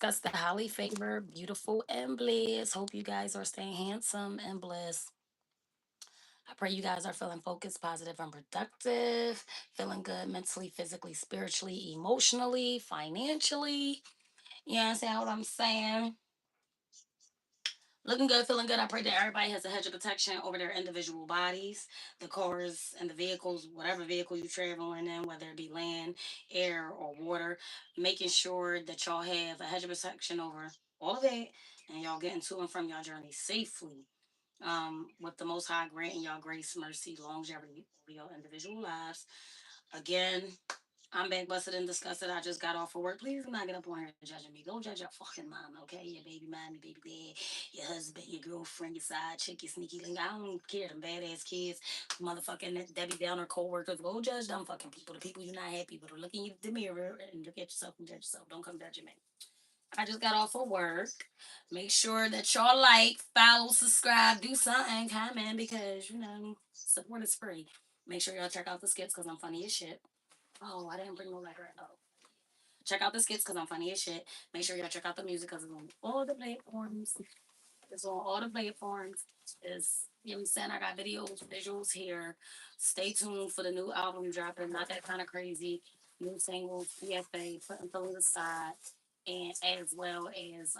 That's the highly favored, beautiful, and blessed. Hope you guys are staying handsome and blessed. I pray you guys are feeling focused, positive, and productive, feeling good mentally, physically, spiritually, emotionally, financially. You understand what I'm saying? Looking good, feeling good. I pray that everybody has a hedge of protection over their individual bodies, the cars and the vehicles, whatever vehicle you're traveling in, whether it be land, air, or water. Making sure that y'all have a hedge of protection over all of that and y'all getting to and from y'all journey safely. With the Most High granting y'all grace, mercy, longevity over your individual lives. Again, I'm back busted and disgusted. I just got off of work. Please do not get up on here judging me. Go judge your fucking mom, okay? Your baby mom, your baby dad, your husband, your girlfriend, your side chick, your sneaky link. I don't care. Them badass kids, motherfucking Debbie Downer co-workers. Go judge them fucking people. The people you're not happy with. Look in the mirror and look at yourself and judge yourself. Don't come judging me. I just got off of work. Make sure that y'all like, follow, subscribe, do something, comment because support is free. Make sure y'all check out the skits because I'm funny as shit. Oh, I didn't bring no letter. Oh, check out the skits because I'm funny as shit. Make sure y'all check out the music because it's on all the platforms. It's on all the platforms. It's, you know what I'm saying? I got videos, visuals here. Stay tuned for the new album dropping. Not that kind of crazy. New singles, PFA, putting feelings aside. And as well as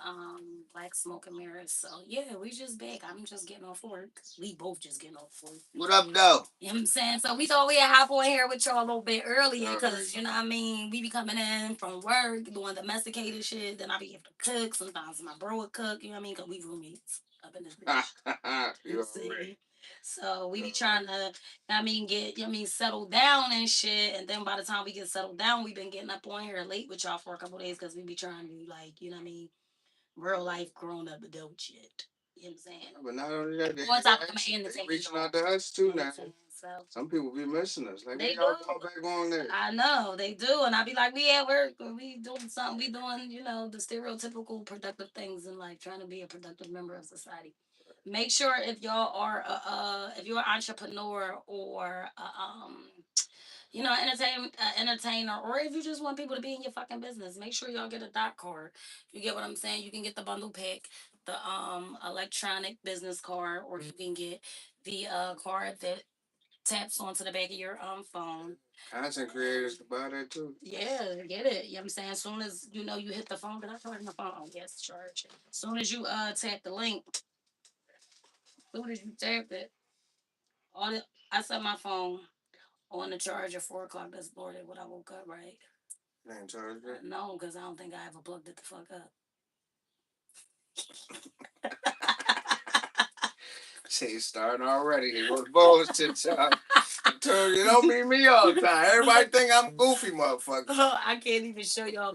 Black Smoke and Mirrors. So yeah, we just back. I'm just getting off work. We both just getting off work. What up, though? You know what I'm saying? So we thought we'd hop on here with y'all a little bit earlier because, you know what I mean? We be coming in from work, doing domesticated shit. Then I be able to cook. Sometimes my bro would cook, you know what I mean? Because we roommates up in this bitch. You see? So we be trying to, I mean, get, you know what I mean, settled down and shit. And then by the time we get settled down, we've been getting up on here late with y'all for a couple days because we be trying to, like, you know what I mean, real life grown up adult shit. You know what I'm saying? But not only that, they reaching out to us too now. So some people be missing us. Like, they y'all going back on there. I know they do, and I be like, we at work, or we doing something. We doing, the stereotypical productive things in life, trying to be a productive member of society. Make sure if y'all are if you're an entrepreneur or entertainer, or if you just want people to be in your fucking business, make sure y'all get a dot card. You get what I'm saying? You can get the bundle pack, the electronic business card, or you can get the card that taps onto the back of your phone. Content creators can buy that too. Yeah, get it. You know what I'm saying? As soon as you hit the phone, did I charge my phone? Oh, yes, charge. As soon as you tap the link, as soon as you tap it, all the I set my phone on the charge at 4 o'clock this morning when I woke up, right? You ain't charged it? No, because I don't think I ever plugged it the fuck up. See, starting already. He was bullshit, y'all. I told you, don't beat me all the time. Everybody think I'm goofy, motherfucker. Oh, I can't even show y'all.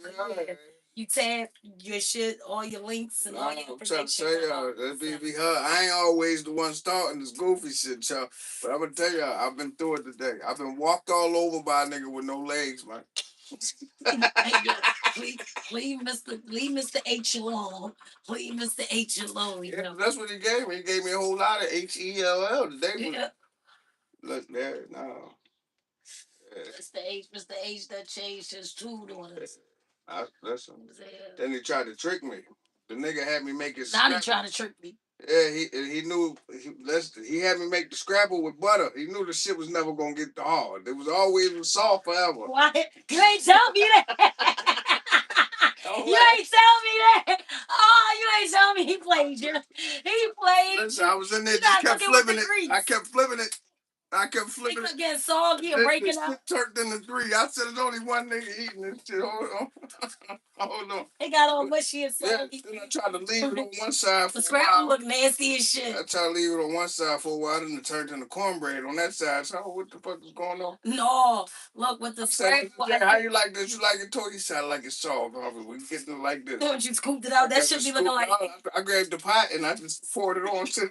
You tap your shit, all your links and all your information. I'm trying to tell y'all, that be her. I ain't always the one starting this goofy shit, y'all. But I'm gonna tell y'all, I've been through it today. I've been walked all over by a nigga with no legs, man. Leave Mr. H alone. Leave Mr. H alone. Yeah, that's what he gave me. He gave me a whole lot of HELL today. Yeah. Look there, no. Yeah. Mr. H that changed his tune on us. Listen. Then he tried to trick me. The nigga had me make it. Now he tried to trick me. Yeah, he knew. He had me make the scrapple with butter. He knew the shit was never gonna get hard. It was always soft forever. Why? You ain't tell me that. You ain't tell me that. Oh, you ain't tell me he played you. He played. Listen, I was in there, just kept flipping it. I kept flipping it. I kept flipping it. It getting soggy and breaking up. It turned into 3. I said there's only one nigga eating this shit. Hold on. Hold on. It got all mushy and soggy. Yeah, then I tried to leave it on one side for a while. The scrapple look nasty as shit. I tried to leave it on one side for a while, then it turned into cornbread on that side. So what the fuck is going on? No, look with the scrapple. How you like this? You like it too? You sound like it's soft. We get it like this. Don't you scooped it out? That should be looking like. I grabbed the pot and I just poured it on to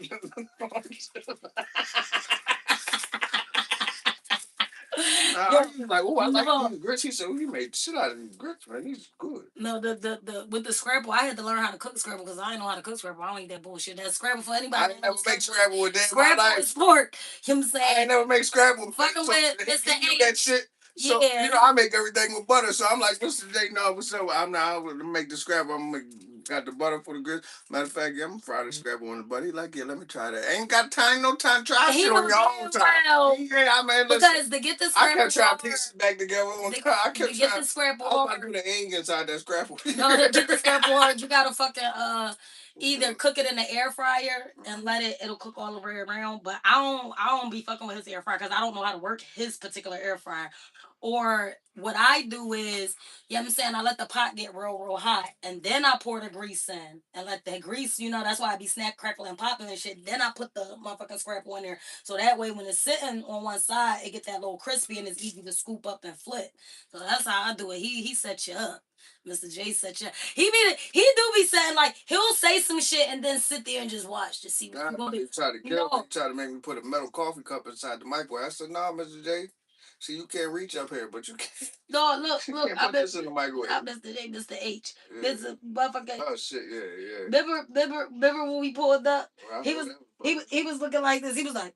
I was like, oh, I like these grits. He said, oh, you made the shit out of these grits, man. These good. No, the with the scrabble, I had to learn how to cook scrabble because I didn't know how to cook scrabble. I don't eat that bullshit. That scrabble for anybody. I ain't never make scrabble with that. Scrabble is pork. You know what I'm saying? I ain't never make scrabble. Fucking with Mr. H. That shit. So I make everything with butter. So I'm like, Mr. J, no, what's up? I'm gonna make the scrabble. Got the butter for the grits. Matter of fact, yeah, I'm gonna fry the scrabble on the butter. He like, yeah, let me try that. Ain't got time, no time. Try shit on your own time. Well, yeah, I mean, listen, because to get the scrabble, I kept trying to piece it back together on time. I kept to get the scrabble. I was about to do the egg inside that scrabble. No, to get the scrabble hard, you gotta fucking either cook it in the air fryer and it'll cook all the way around. But I don't be fucking with his air fryer because I don't know how to work his particular air fryer. Or what I do is, you know what I'm saying, I let the pot get real hot and then I pour the grease in and let that grease, that's why I be snack crackling popping and shit. Then I put the motherfucking scrapple in there. So that way when it's sitting on one side, it get that little crispy and it's easy to scoop up and flip. So that's how I do it. He set you up. Mr. J said, "Yeah, he do be saying like he'll say some shit and then sit there and just watch to see what you gonna do." He tried to kill me. He tried to make me put a metal coffee cup inside the microwave. I said, "No, Mr. J. See, you can't reach up here, but you can't." No, look, you can't put this in the microwave. I'm Mr. J, Mr. H, yeah. Mr. Motherfucker. Oh shit, yeah. Remember when we pulled up? Well, he was looking like this. He was like.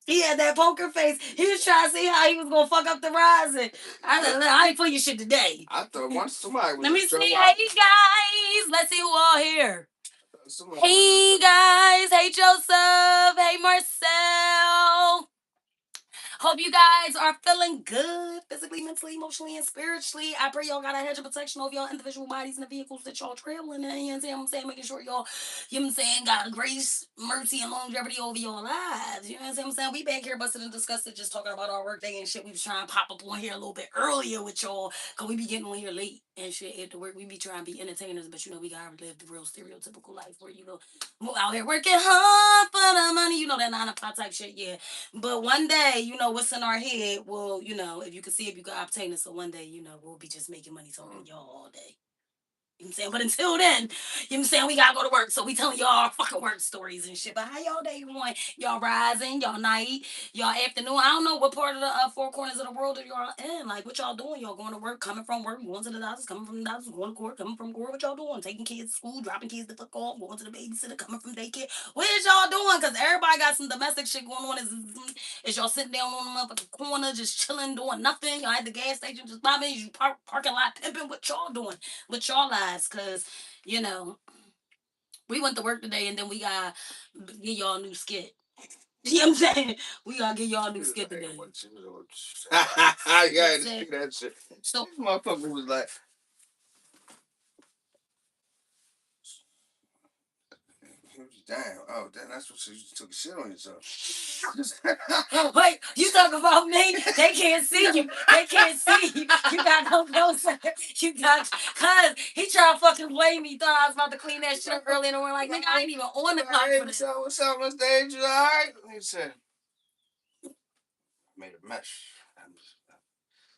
He had that poker face. He was trying to see how he was gonna fuck up the rising. I said, I ain't for your shit today. I thought once somebody was. Let me see. Hey guys, let's see who all here. Hey guys, hey Joseph, hey Marcel. Hope you guys are feeling good physically, mentally, emotionally, and spiritually. I pray y'all got a hedge of protection over your individual bodies and the vehicles that y'all traveling in. You know what I'm saying? Making sure y'all, got grace, mercy, and longevity over your lives. You know what I'm saying? We back here busted and disgusted just talking about our work day and shit. We was trying to pop up on here a little bit earlier with y'all because we be getting on here late and shit after work. We be trying to be entertainers, but we gotta live the real stereotypical life where out here working hard for the money. That 9 to 5 type shit, yeah. But one day, what's in our head, well, if you can see if you can obtain it. So one day, we'll be just making money talking to y'all all day. You know what I'm saying? But until then, you know what I'm saying, we gotta go to work. So we telling y'all our fucking work stories and shit. But how y'all day going? Y'all rising, y'all night, y'all afternoon. I don't know what part of the four corners of the world are y'all in. Like, what y'all doing? Y'all going to work, coming from work, going to the doctors, coming from the doctors, going to court, coming from court. What y'all doing? Taking kids to school, dropping kids to fuck off, going to the babysitter, coming from daycare. What is y'all doing? Because everybody got some domestic shit going on. Is y'all sitting down on the corner just chilling, doing nothing? Y'all at the gas station just bobbing? You parking lot pimping? What y'all doing with y'all lives? Because you know, we went to work today and then we got to give y'all a new skit. You know what I'm saying? We gotta give y'all a new skit today. Yeah, to see that shit. So, this motherfucker was like, damn, oh, damn, that's what you took a shit on yourself. Wait, you talking about me? They can't see you. They can't see you. You got no closer. You got, cuz he tried to fucking blame me. Thought I was about to clean that shit up early in the morning. Like, nigga, I ain't even on the clock for this. What's up, Mr. H? You all right? He said, made a mess.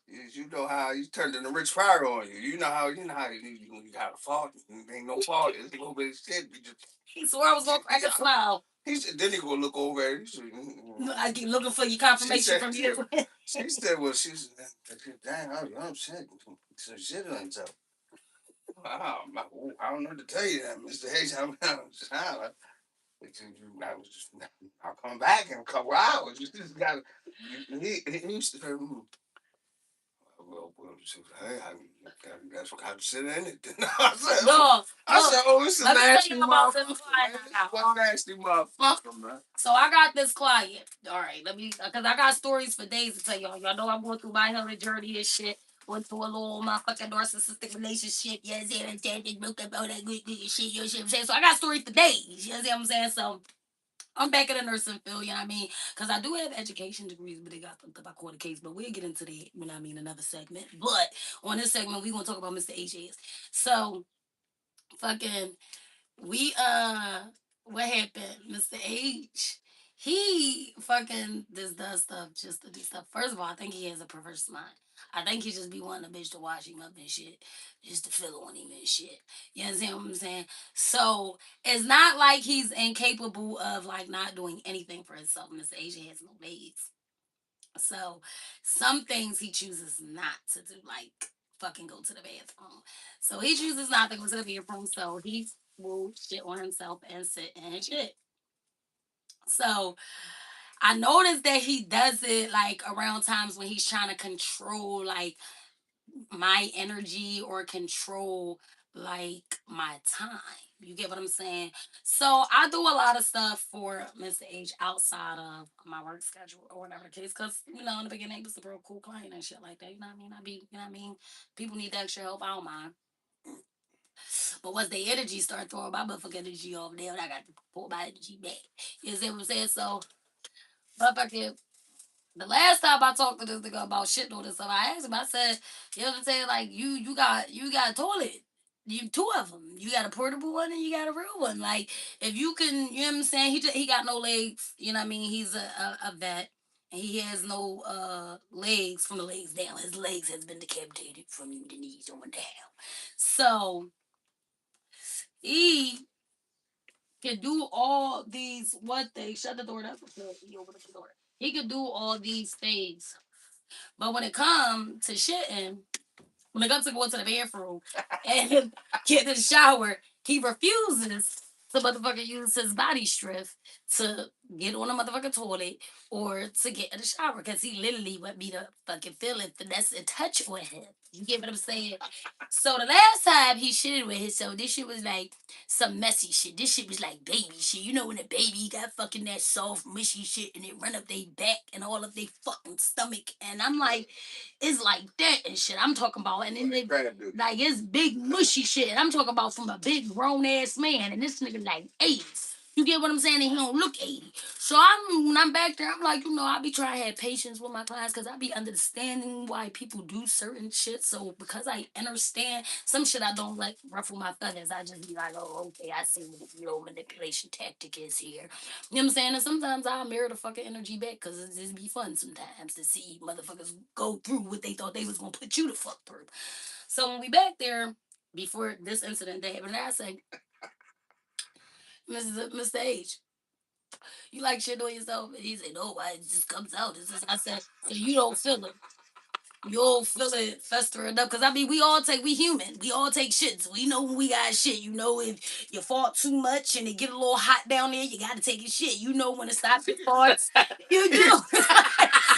You know how you turned in a rich fire on you. You got a fault. Ain't no fault. It's a little bit of shit. He swore I was gonna crack a smile. He said, then he gonna look over at it. I keep looking for your confirmation from you. She said, well, she's dang, I'm shit. Some shit on himself. Wow, I don't know what to tell you that, Mr. Hayes. I'll come back in a couple hours. You just got he used to say, hey, I guess we got to sit in it. I said, oh, it's a nasty motherfucker. What nasty motherfucker, man. So I got this client. All right, because I got stories for days to tell y'all. Y'all know I'm going through my healthy journey and shit. Went through a little motherfucking narcissistic relationship. Yes, and broke up all that good shit. You know what I'm saying? So I got stories for days. You know what I'm saying? So I'm back in the nursing field, you know what I mean? Because I do have education degrees, but they got them if I caught a case. But we'll get into that, you know what I mean, another segment. But on this segment, we're going to talk about Mr. H.S. So, fucking, we, what happened? Mr. H, he fucking just does stuff just to do stuff. First of all, I think he has a perverse mind. I think he just be wanting a bitch to wash him up and shit, just to feel on him and shit. You understand what I'm saying? So it's not like he's incapable of like not doing anything for himself. Mr. Asia has no legs. So some things he chooses not to do, like fucking go to the bathroom. So he chooses not to go to the bathroom. So he will shit on himself and sit and shit. So I noticed that he does it like around times when he's trying to control like my energy or control like my time. You get what I'm saying? So I do a lot of stuff for Mr. H outside of my work schedule or whatever the case. Cause in the beginning he was a real cool client and shit like that. You know what I mean? You know what I mean? People need extra help. I don't mind. But once the energy start throwing my motherfucking energy off, then I got to pull my energy back. You see what I'm saying? So, motherfucking the last time I talked to this nigga about shit on this stuff, I asked him. I said, "You know what I'm saying? Like you got a toilet, you two of them. You got a portable one and you got a real one. Like if you can, you know what I'm saying? He got no legs. You know what I mean? He's a vet." And he has no legs from the legs down. His legs has been decapitated from the knees on down. So he can do all these what things. Shut the door. That's what he opened the door. He could do all these things, but when it comes to shitting, when it comes to going to the bathroom and get in the shower, he refuses to motherfucker use his body strength to get on the motherfucking toilet or to get in the shower because he literally want me to fucking feel it, finesse and touch with him. You get what I'm saying? So the last time he shitted with himself, this shit was like some messy shit. This shit was like baby shit. You know when a baby got fucking that soft, mushy shit and it run up their back and all of their fucking stomach. And I'm like, it's like that and shit. I'm talking about, and then they, like it's big mushy shit. And I'm talking about from a big grown ass man, and this nigga like 80. You get what I'm saying? And he don't look 80. So when I'm back there, I'm like, I be trying to have patience with my clients because I be understanding why people do certain shit. So because I understand some shit, I don't like ruffle my feathers. I just be like, oh, okay, I see what the manipulation tactic is here. You know what I'm saying? And sometimes I mirror the fucking energy back because it just be fun sometimes to see motherfuckers go through what they thought they was gonna put you the fuck through. So when we back there before this incident that happened, I say, Mr. H, you like shit on yourself? And he said, no, it just comes out. I said, so you don't feel it. You'll feel it festering up. Cause I mean, we human. We all take shits. We know when we got shit. You know, if you fart too much and it get a little hot down there, you gotta take a shit. You know when to stop your farts. You do.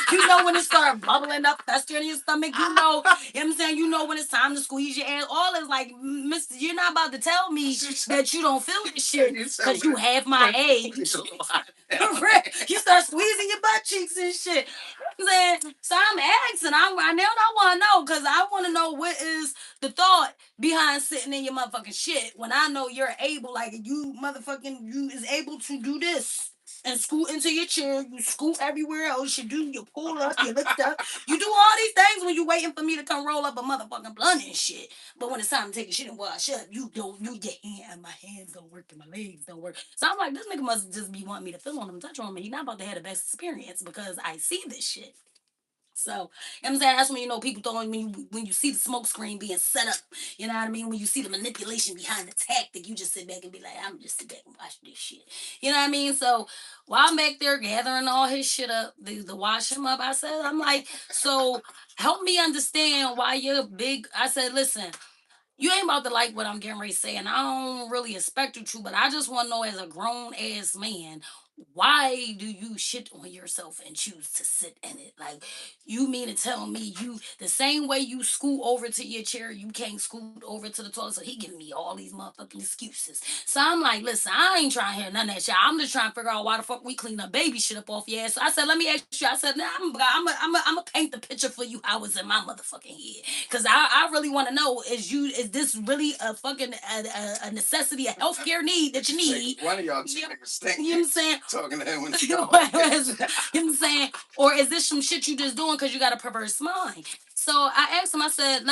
You know when it start bubbling up, festering in your stomach. You know what I'm saying? You know when it's time to squeeze your ass. All is like, Mister, you're not about to tell me that you don't feel this shit because you have my age. You start squeezing your butt cheeks and shit. Saying, so I'm asking. I now I want to know because I want to know what is the thought behind sitting in your motherfucking shit when I know you're able, like you motherfucking you is able to do this and scoot into your chair. You scoot everywhere else. You pull up, you lift up. You do all these things when you waiting for me to come roll up a motherfucking blunt and shit. But when it's time to take a shit and wash up, you don't. My hands don't work and my legs don't work. So I'm like, this nigga must just be wanting me to feel on him, touch on me. He not about to have the best experience because I see this shit. So, you know what I'm saying? That's when people throwing when you see the smoke screen being set up. You know what I mean? When you see the manipulation behind the tactic, you just sit back and be like, I'm just sit back and watch this shit. You know what I mean? So while I'm back there gathering all his shit up, the wash him up, I'm like, so help me understand why you're big. I said, listen, you ain't about to like what I'm getting ready to say, and I don't really expect you to, but I just want to know as a grown ass man, why do you shit on yourself and choose to sit in it? Like, you mean to tell me you the same way you scoot over to your chair, you can't scoot over to the toilet? So he giving me all these motherfucking excuses. So I'm like, listen, I ain't trying to hear none of that shit. I'm just trying to figure out why the fuck we clean up baby shit up off your ass. So I said, let me ask you. I said, nah, I'm gonna paint the picture for you how it's in my motherfucking head. Cause I really want to know is this really a fucking a necessity, a healthcare need that you need? One of y'all two niggas stink. You know what I'm saying? Talking to him when You know what I'm saying? Or is this some shit you just doing because you got a perverse mind? So I asked him, I said,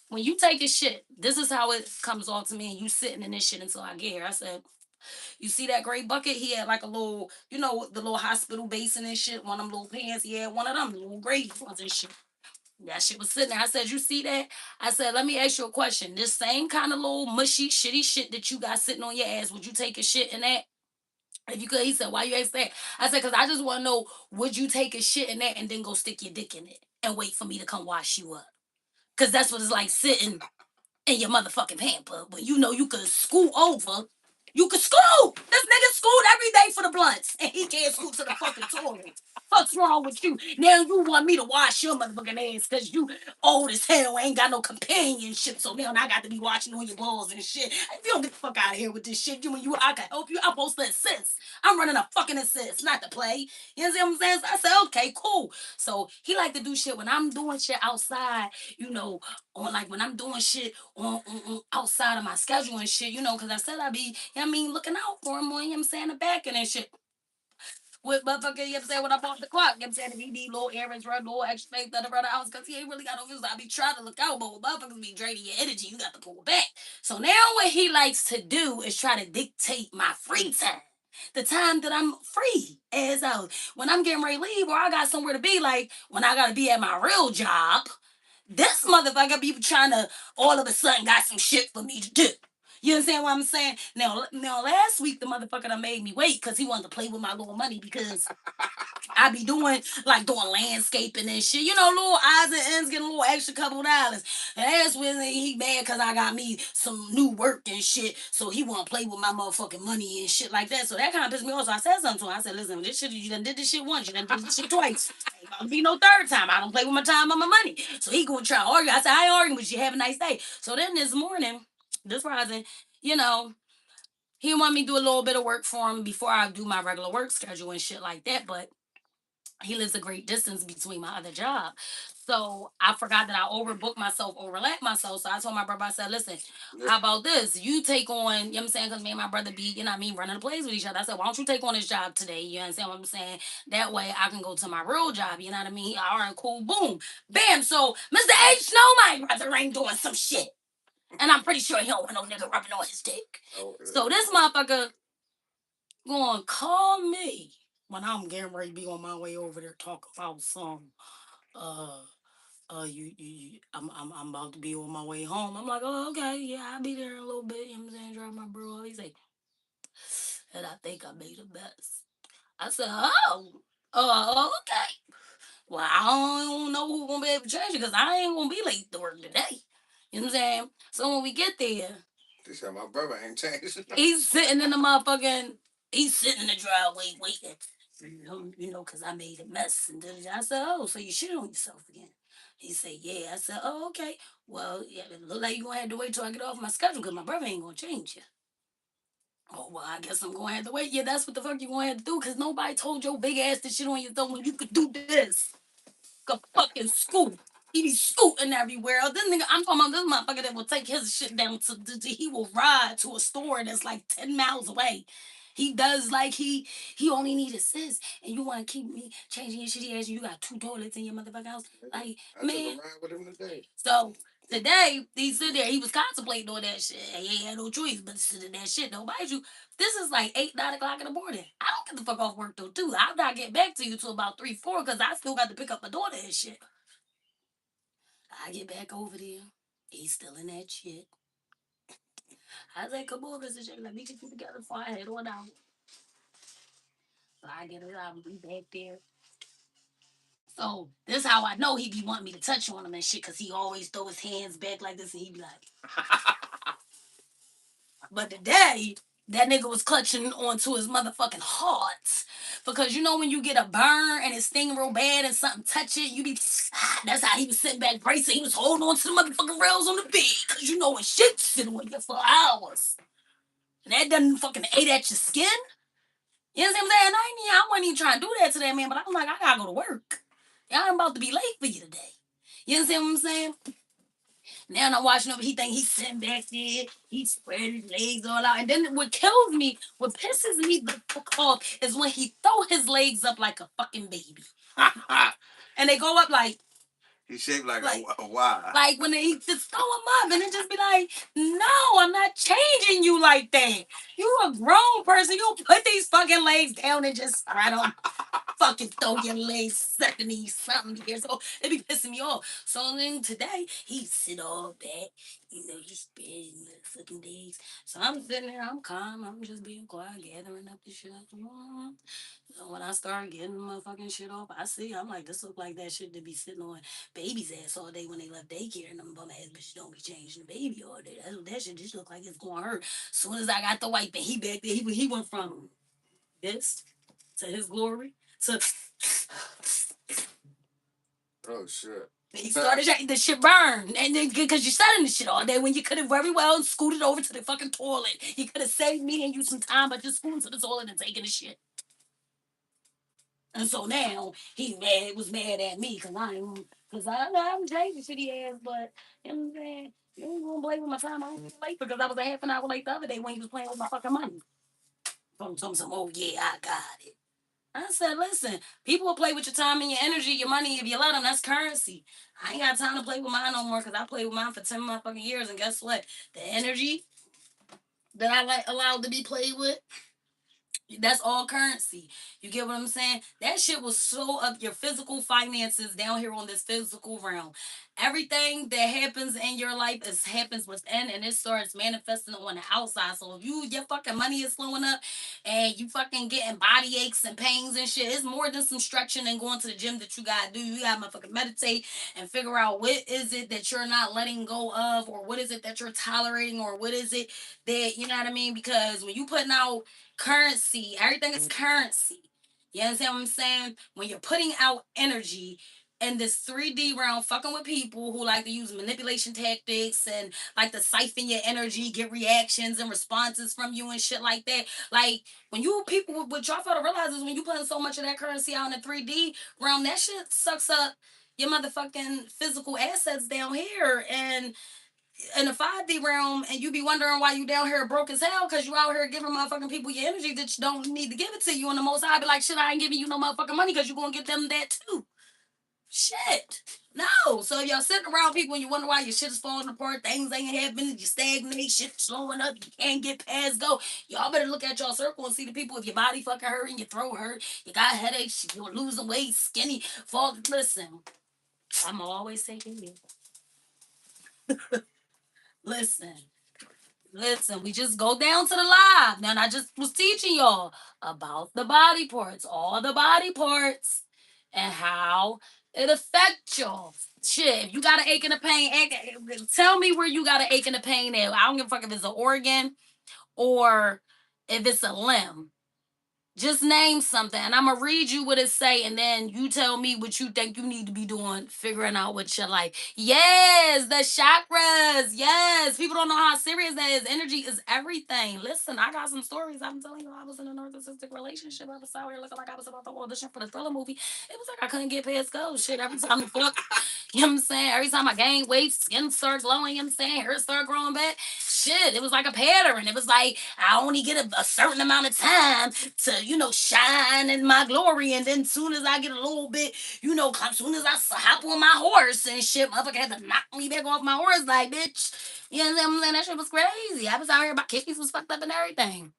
when you take a shit, this is how it comes off to me, and you sitting in this shit until I get here. I said, you see that gray bucket? He had like a little, the little hospital basin and shit, one of them little pans. He had one of them little gray ones and shit. That shit was sitting there. I said, you see that? I said, let me ask you a question. This same kind of little mushy, shitty shit that you got sitting on your ass, would you take a shit in that? If you could, he said, why you ask that? I said, because I just want to know, would you take a shit in that and then go stick your dick in it and wait for me to come wash you up? Because that's what it's like sitting in your motherfucking pamper. But you could scoot over. You can scoot. This nigga scoot every day for the blunts, and he can't scoot to the fucking toilet. What's wrong with you? Now you want me to wash your motherfucking ass because you old as hell, ain't got no companionship. So now I got to be watching on your balls and shit. If you don't get the fuck out of here with this shit, I can help you. I'm supposed to assist. I'm running a fucking assist, not to play. You see what I'm saying? So I said, okay, cool. So he like to do shit when I'm doing shit outside, on like when I'm doing shit on outside of my schedule and shit, because I said I'd be, looking out for him on, the back and shit. With motherfucker, when I bought the clock, if he need little errands, run little extra things that around the house, because he ain't really got no use. I be trying to look out, but when motherfuckers be draining your energy, you got to pull back. So now what he likes to do is try to dictate my free time. The time that I'm free as out. When I'm getting ready to leave or I got somewhere to be, like when I gotta be at my real job, this motherfucker be trying to all of a sudden got some shit for me to do. You understand what I'm saying? Now, last week the motherfucker that made me wait because he wanted to play with my little money because I be doing landscaping and shit. Little odds and ends getting a little extra couple dollars. And that's when he mad because I got me some new work and shit. So he want to play with my motherfucking money and shit like that. So that kind of pissed me off. So I said something to him. I said, listen, this shit, you done did this shit once. You done did this shit twice. Ain't gonna be no third time. I don't play with my time or my money. So he gonna try to argue. I said, I ain't arguing with you. Have a nice day. So then this morning, this rising, you know, he want me to do a little bit of work for him before I do my regular work schedule and shit like that. But he lives a great distance between my other job. So I forgot that I overbooked myself, overlapped myself. So I told my brother, I said, listen, how about this? You take on, you know what I'm saying? Because me and my brother be, running the plays with each other. I said, why don't you take on this job today? You understand what I'm saying? That way I can go to my real job. You know what I mean? All right, cool, boom. Bam. So Mr. H know my brother ain't doing some shit. And I'm pretty sure he don't want no nigga rubbing on his dick. Okay. So this motherfucker gonna call me when I'm getting ready to be on my way over there talking about some uh I'm about to be on my way home. I'm like, oh okay, yeah, I'll be there in a little bit, you know what I'm saying, drive my bro. He's like, and I think I made a mess. I said, okay. Well, I don't know who's gonna be able to change it because I ain't gonna be late to work today. You know what I'm saying? So when we get there, they said my brother ain't changed. he's sitting in the motherfucking, he's sitting in the driveway waiting. Because I made a mess. And then I said, oh, so you shit on yourself again. He said, yeah. I said, oh, okay. Well, yeah, it look like you're going to have to wait till I get off my schedule because my brother ain't going to change you. Oh, well, I guess I'm going to have to wait. Yeah, that's what the fuck you going to have to do because nobody told your big ass to shit on yourself when you could do this. Go fucking scoot. He be scooting everywhere. This nigga, I'm talking about this motherfucker that will take his shit down he will ride to a store that's like 10 miles away. He does like he only need assist, and you want to keep me changing your shit. He ass you got 2 toilets in your motherfucking house. Like, I man. Took a ride with him today. So today he stood there. He was contemplating on that shit. He ain't had no choice but to sit in that shit. Don't bite you. This is like 8, 9 o'clock in the morning. I don't get the fuck off work though too. I'm not getting back to you till about 3, 4 because I still got to pick up my daughter and shit. I get back over there. He's still in that shit. I say, come on, Mr. J, let me get you together before I head on out. So I get it out and be back there. So this how I know he be wanting me to touch on him and shit, cause he always throw his hands back like this and he be like, but today, that nigga was clutching onto his motherfucking heart. Because when you get a burn and it sting real bad and something touch it, you be that's how he was sitting back bracing. He was holding on to the motherfucking rails on the bed. Cause when shit sitting on you for hours. And that doesn't fucking ate at your skin. You know what I'm saying? I wasn't even trying to do that to that man, but I'm like, I gotta go to work. I'm about to be late for you today. You understand what I'm saying? Now I'm watching him. He think he's sitting back there. He spread his legs all out. And then what kills me, what pisses me the fuck off is when he throw his legs up like a fucking baby. And they go up like... He's shaped like a Y. Like when he just throw him up and it just be like, no, I'm not changing you like that. You a grown person. You put these fucking legs down and just spread them. Fucking throw your legs 70 something years old. It be pissing me off. So then today he sit all back. Just bed fucking days. So I'm sitting there, I'm calm, I'm just being quiet, gathering up the shit. So when I start getting the motherfucking shit off, I see, I'm like, this look like that shit to be sitting on baby's ass all day when they left daycare, and them bum ass bitches don't be changing the baby all day. That shit just look like it's gonna hurt. Soon as I got the wipe, and he back there, he went from this to his glory to Oh shit. he started letting the shit burn, and then because you sat in the shit all day when you could have very well scooted over to the fucking toilet. You could have saved me and you some time, but just scooting to the toilet and taking the shit. And so now he was mad at me because I'm changing shitty ass, but you know what I'm saying? You ain't gonna blame with my time. I was late because I was a half an hour late the other day when he was playing with my fucking money. Told him, oh yeah, I got it. I said, listen, people will play with your time and your energy, your money. If you let them, that's currency. I ain't got time to play with mine no more because I played with mine for 10 motherfucking years. And guess what? The energy that I like allowed to be played with, that's all currency. You get what I'm saying? That shit will slow up your physical finances down here on this physical realm. Everything that happens in your life is happens within and it starts manifesting on the outside. So if your fucking money is slowing up and you fucking getting body aches and pains and shit, it's more than some stretching and going to the gym that you gotta do. You gotta motherfucking meditate and figure out what is it that you're not letting go of, or what is it that you're tolerating, or what is it that you know what I mean? Because when you putting out currency. Everything is currency. You understand what I'm saying? When you're putting out energy in this 3D realm, fucking with people who like to use manipulation tactics and like to siphon your energy, get reactions and responses from you and shit like that. Like when you people, what y'all fail to realize is when you putting so much of that currency out in the 3D realm, that shit sucks up your motherfucking physical assets down here. And in the 5D realm, and you be wondering why you down here broke as hell because you out here giving motherfucking people your energy that you don't need to give it to you. And the most high be like, shit, I ain't giving you no motherfucking money because you gonna give them that too. Shit. No. So if y'all sitting around people and you wonder why your shit is falling apart, things ain't happening, you stagnate, shit slowing up, you can't get past go. Y'all better look at y'all circle and see the people if your body fucking hurting, your throat hurt, you got headaches, you're losing weight, skinny, fall. Listen, I'm always taking you. Listen. Listen, we just go down to the live. Now, I just was teaching y'all about the body parts, all the body parts, and how it affects y'all. Shit, if you got an ache and a pain, tell me where you got an ache and a pain at. I don't give a fuck if it's an organ or if it's a limb. Just name something, and I'm gonna read you what it say, and then you tell me what you think you need to be doing, figuring out what your life. Yes, the chakras. Yes, people don't know how serious that is. Energy is everything. Listen, I got some stories. I'm telling you, I was in a narcissistic relationship. I was out here looking like I was about to audition for the Thriller movie. It was like I couldn't get past go. Shit, every time the fuck, you know what I'm saying? Every time I gained weight, skin started glowing. You know what I'm saying? Hair started growing back. Shit, it was like a pattern. It was like I only get a certain amount of time to, shine in my glory. And then soon as I get a little bit, soon as I hop on my horse and shit, motherfucker had to knock me back off my horse like, bitch. You know what I'm saying? That shit was crazy. I was out here, my kidneys was fucked up and everything.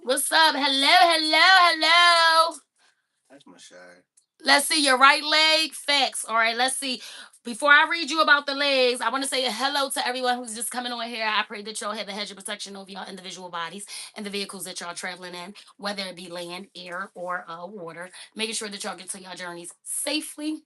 What's up? Hello, hello, hello. That's my shy. Let's see your right leg. Facts. All right, let's see. Before I read you about the legs, I want to say a hello to everyone who's just coming on here. I pray that y'all have a hedge of protection over y'all individual bodies and the vehicles that y'all traveling in, whether it be land, air, or water. Making sure that y'all get to y'all journeys safely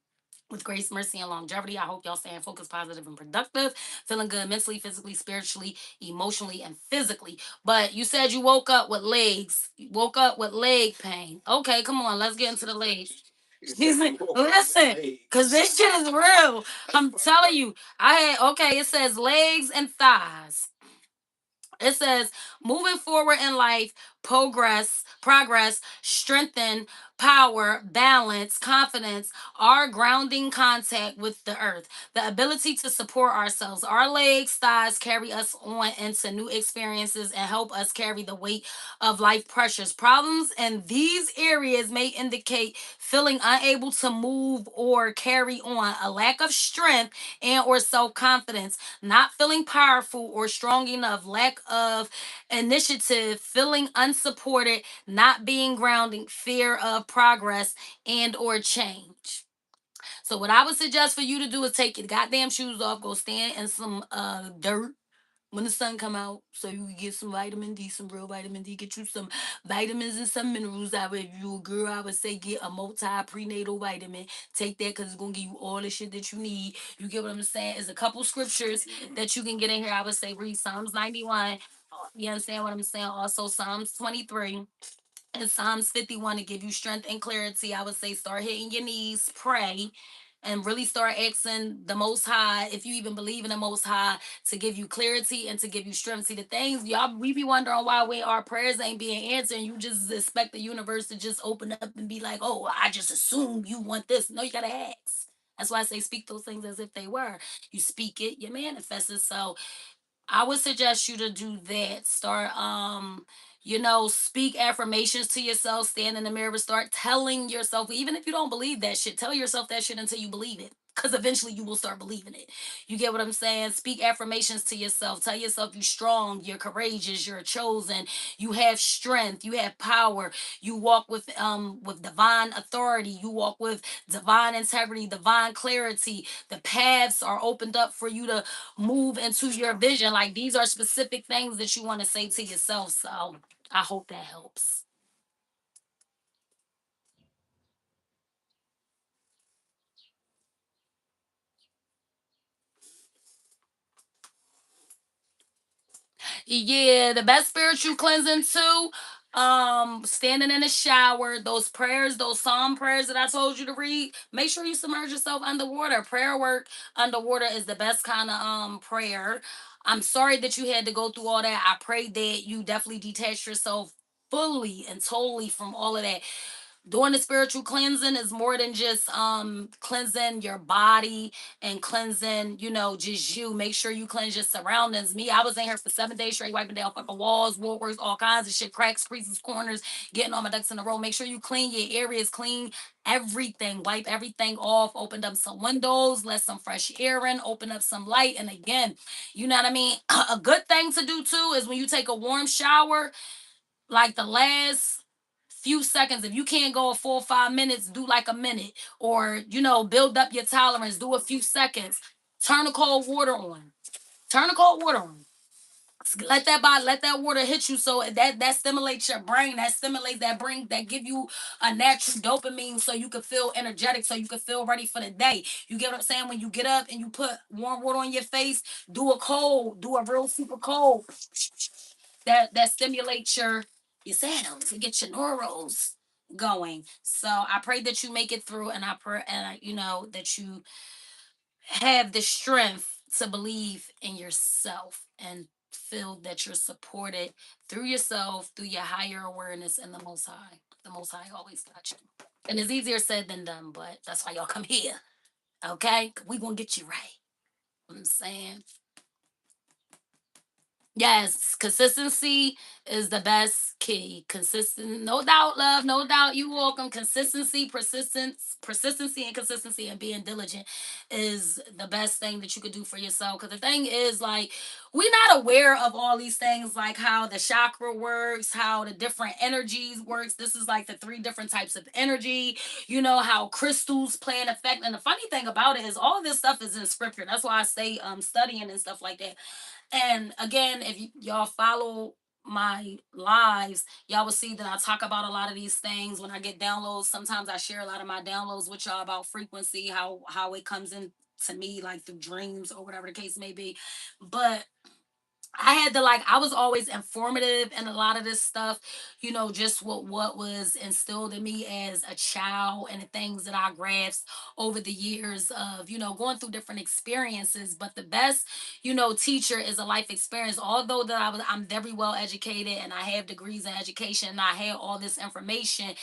with grace, mercy, and longevity. I hope y'all staying focused, positive, and productive, feeling good mentally, physically, spiritually, emotionally, and physically. But you said you woke up with legs. You woke up with leg pain. Okay, come on, let's get into the legs. She's like, listen, because this shit is real. I'm telling you, I had, okay, it says legs and thighs. It says moving forward in life, progress, strengthen, power, balance, confidence, our grounding contact with the earth, the ability to support ourselves. Our legs, thighs carry us on into new experiences and help us carry the weight of life pressures. Problems in these areas may indicate feeling unable to move or carry on, a lack of strength and or self-confidence, not feeling powerful or strong enough, lack of initiative, feeling unsupported, not being grounding, fear of progress and or change. So what I would suggest for you to do is take your goddamn shoes off, go stand in some dirt when the sun come out, so you can get some vitamin D, some real vitamin D. Get you some vitamins and some minerals. I would, if you a girl, I would say get a multi prenatal vitamin. Take that because it's gonna give you all the shit that you need. You get what I'm saying? There's a couple scriptures that you can get in here. I would say read Psalms 91. You understand what I'm saying? Also Psalms 23 and Psalms 51 to give you strength and clarity. I would say start hitting your knees, pray, and really start asking the Most High, if you even believe in the Most High, to give you clarity and to give you strength. See, the things, y'all, we be wondering why when our prayers ain't being answered and you just expect the universe to just open up and be like, oh, I just assume you want this. No, you got to ask. That's why I say speak those things as if they were. You speak it, you manifest it. So I would suggest you to do that. Start speak affirmations to yourself, stand in the mirror, start telling yourself, even if you don't believe that shit, tell yourself that shit until you believe it. Cause eventually you will start believing it. You get what I'm saying? Speak affirmations to yourself. Tell yourself you're strong, you're courageous, you're chosen, you have strength, you have power, you walk with divine authority, you walk with divine integrity, divine clarity. The paths are opened up for you to move into your vision. Like these are specific things that you want to say to yourself. So I hope that helps. Yeah, the best spiritual cleansing too. Standing in the shower, those prayers, those psalm prayers that I told you to read, make sure you submerge yourself underwater. Prayer work underwater is the best kind of prayer. I'm sorry that you had to go through all that. I pray that you definitely detach yourself fully and totally from all of that. Doing the spiritual cleansing is more than just cleansing your body and cleansing, just you. Make sure you cleanse your surroundings. Me, I was in here for 7 days straight, wiping down fucking walls, woodworks, all kinds of shit, cracks, creases, corners, getting all my ducks in a row. Make sure you clean your areas, clean everything, wipe everything off, opened up some windows, let some fresh air in, open up some light. And again, you know what I mean? A good thing to do too is when you take a warm shower, like the last few seconds, if you can't go a full 5 minutes, do like a minute, or build up your tolerance, do a few seconds. Turn the cold water on. Turn the cold water on. Let that body, let that water hit you, so that stimulates your brain, that stimulates that brain, that give you a natural dopamine, so you can feel energetic, so you can feel ready for the day. You get what I'm saying? When you get up and you put warm water on your face, do a real super cold, that stimulates your cells, it gets your neurals going. So I pray that you make it through, and I pray, and that you have the strength to believe in yourself and feel that you're supported through yourself, through your higher awareness, and the Most High. The Most High always got you. And it's easier said than done, but that's why y'all come here. Okay? We gonna get you right. I'm saying. Yes, consistency is the best key. Consistent, no doubt, love, no doubt. You welcome. Persistency, and consistency, and being diligent is the best thing that you could do for yourself. Because the thing is, like, we're not aware of all these things, like how the chakra works, how the different energies works. This is like the three different types of energy. You know how crystals play an effect. And the funny thing about it is, all this stuff is in scripture. That's why I say studying and stuff like that. And again, if y'all follow my lives, y'all will see that I talk about a lot of these things when I get downloads. Sometimes I share a lot of my downloads with y'all about frequency, how it comes in to me, like through dreams or whatever the case may be. But I had to, like, I was always informative in a lot of this stuff, just what was instilled in me as a child, and the things that I grasped over the years of, going through different experiences. But the best, teacher is a life experience. Although that I'm very well educated and I have degrees in education and I had all this information,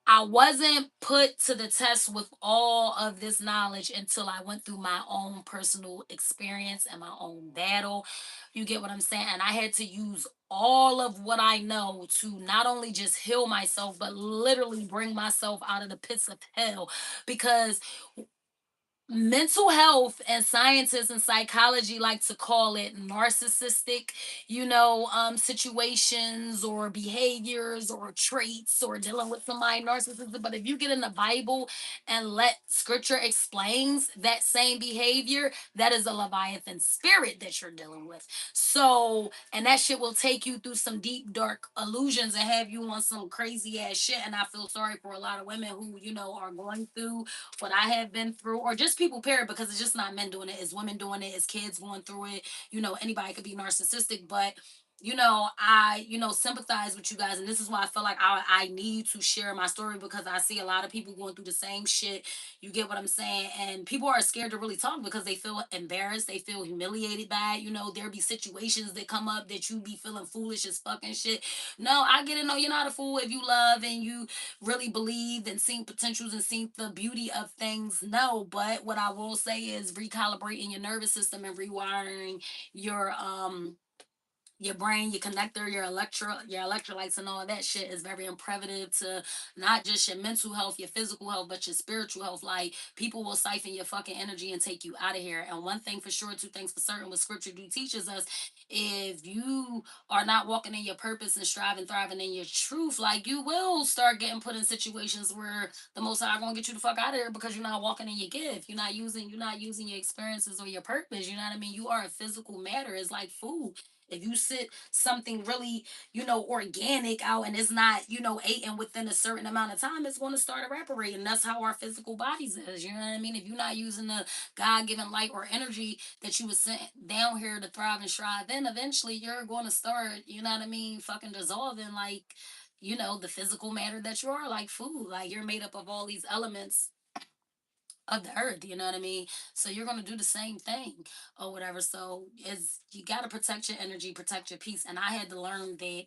I wasn't put to the test with all of this knowledge until I went through my own personal experience and my own battle. You get what I'm saying? And I had to use all of what I know to not only just heal myself, but literally bring myself out of the pits of hell. Because mental health and scientists and psychology like to call it narcissistic, situations or behaviors or traits or dealing with somebody narcissistic. But if you get in the Bible and let scripture explains that same behavior, that is a Leviathan spirit that you're dealing with. So, and that shit will take you through some deep, dark illusions and have you on some crazy ass shit. And I feel sorry for a lot of women who, are going through what I have been through, or just people, period, because it's just not men doing it, it's women doing it, it's kids going through it. Anybody could be narcissistic, but I, sympathize with you guys. And this is why I feel like I need to share my story because I see a lot of people going through the same shit. You get what I'm saying? And people are scared to really talk because they feel embarrassed, they feel humiliated by it. There be situations that come up that you be feeling foolish as fucking shit. No, I get it. No, you're not a fool if you love and you really believed and seen potentials and seen the beauty of things. No, but what I will say is recalibrating your nervous system and rewiring your brain, your connector, your electrolytes, and all that shit is very imperative to not just your mental health, your physical health, but your spiritual health. Like people will siphon your fucking energy and take you out of here. And one thing for sure, two things for certain, what scripture do teaches us, if you are not walking in your purpose and striving, thriving in your truth, like you will start getting put in situations where the Most High gonna get you the fuck out of there because you're not walking in your gift. You're not using your experiences or your purpose. You know what I mean? You are a physical matter. It's like food. If you sit something really, organic out and it's not, eaten within a certain amount of time, it's going to start evaporating. That's how our physical bodies is. You know what I mean? If you're not using the God given light or energy that you was sent down here to thrive and strive, then eventually you're going to start, fucking dissolving like, the physical matter that you are, like food. Like you're made up of all these elements of the earth, you know what I mean? So you're gonna do the same thing or whatever. So it's you gotta protect your energy, protect your peace. And I had to learn that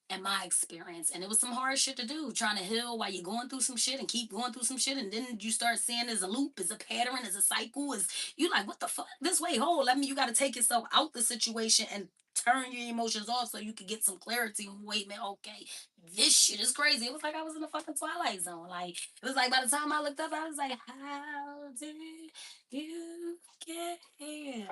in my experience. And it was some hard shit to do, trying to heal while you're going through some shit and keep going through some shit. And then you start seeing as a loop, as a pattern, as a cycle, as you like, what the fuck? This way, hold. I mean, you gotta take yourself out the situation and turn your emotions off so you can get some clarity. Wait, man, okay, this shit is crazy. It was like I was in the fucking twilight zone. Like it was like by the time I looked up, I was like, how did you get here?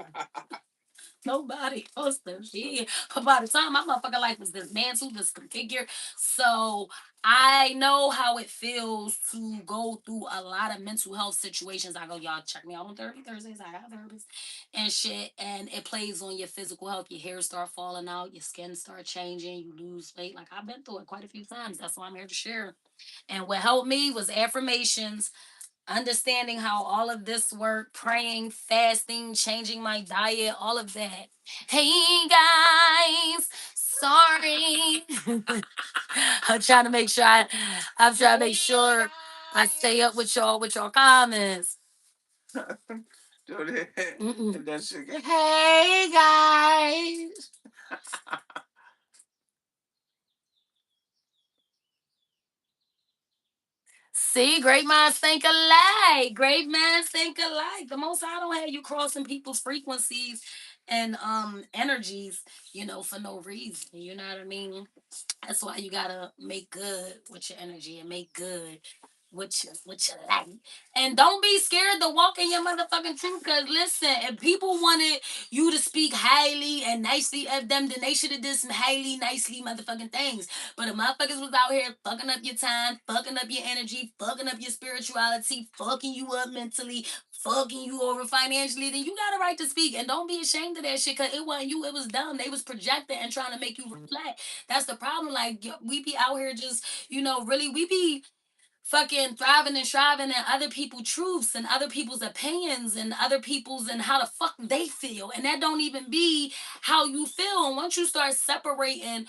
Nobody else to be. But by the time my motherfucking life was dismantled, disconfigured, so I know how it feels to go through a lot of mental health situations. I go, y'all check me out on therapy Thursdays. I got therapists and shit, and it plays on your physical health. Your hair start falling out, your skin start changing, you lose weight. Like I've been through it quite a few times. That's why I'm here to share. And what helped me was affirmations, understanding how all of this work, praying, fasting, changing my diet, all of that. Hey guys, sorry. I'm trying to make sure I stay up with y'all comments. Do that. Mm-mm. And that shit. Hey guys. See, great minds think alike. Great minds think alike. The most I don't have you crossing people's frequencies and energies, for no reason. You know what I mean? That's why you gotta make good with your energy and make good with your life. And don't be scared to walk in your motherfucking truth. Cause listen, if people wanted you to speak highly and nicely of them, then they should have did some highly, nicely motherfucking things. But if motherfuckers was out here fucking up your time, fucking up your energy, fucking up your spirituality, fucking you up mentally, fucking you over financially, then you got a right to speak. And don't be ashamed of that shit, cause it wasn't you, it was them. They was projecting and trying to make you reflect. That's the problem. Like we be out here just, really we be fucking thriving and striving in other people's truths and other people's opinions and other people's and how the fuck they feel. And that don't even be how you feel. And once you start separating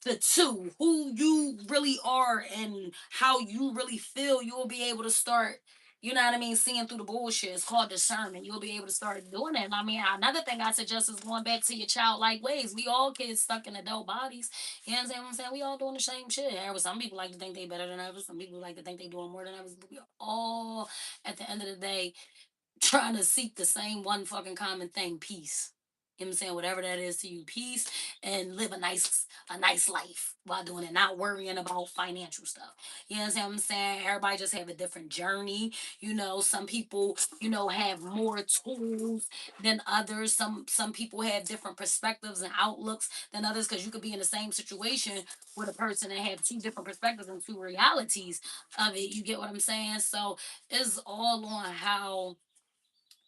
the two, who you really are and how you really feel, you'll be able to start, you know what I mean, seeing through the bullshit. It's called discernment. You'll be able to start doing that. And I mean, another thing I suggest is going back to your childlike ways. We all kids stuck in adult bodies. You know what I'm saying? We all doing the same shit. Some people like to think they better than others. Some people like to think they doing more than others. But we all, at the end of the day, trying to seek the same one fucking common thing, peace. You know what I'm saying? Whatever that is to you, peace, and live a nice life while doing it, not worrying about financial stuff. You know what I'm saying? Everybody just have a different journey. Some people, have more tools than others. Some people have different perspectives and outlooks than others, because you could be in the same situation with a person and have two different perspectives and two realities of it. You get what I'm saying? So it's all on how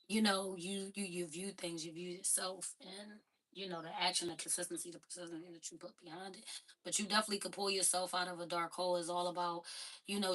you view things, you view yourself, and the action, the consistency, the persistency that you put behind it. But you definitely could pull yourself out of a dark hole. Is all about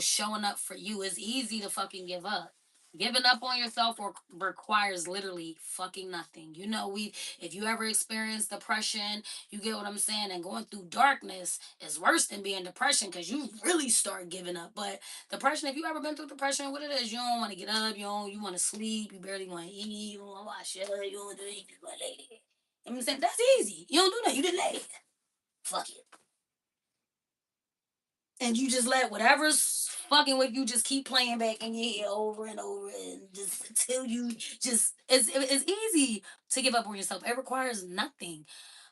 showing up for you. It's easy to fucking give up. Giving up on yourself requires literally fucking nothing. We if you ever experience depression, you get what I'm saying, and going through darkness is worse than being depression, because you really start giving up. But depression, if you ever been through depression, what it is, you don't want to get up, you want to sleep, you barely want to eat, you don't want to watch show, you don't want to do anything, you just want to lay there. I'm saying that's easy. You don't do that. You just lay there. Fuck it. And you just let whatever's fucking with you just keep playing back in your head over and over, and just until you just it's easy to give up on yourself. It requires nothing.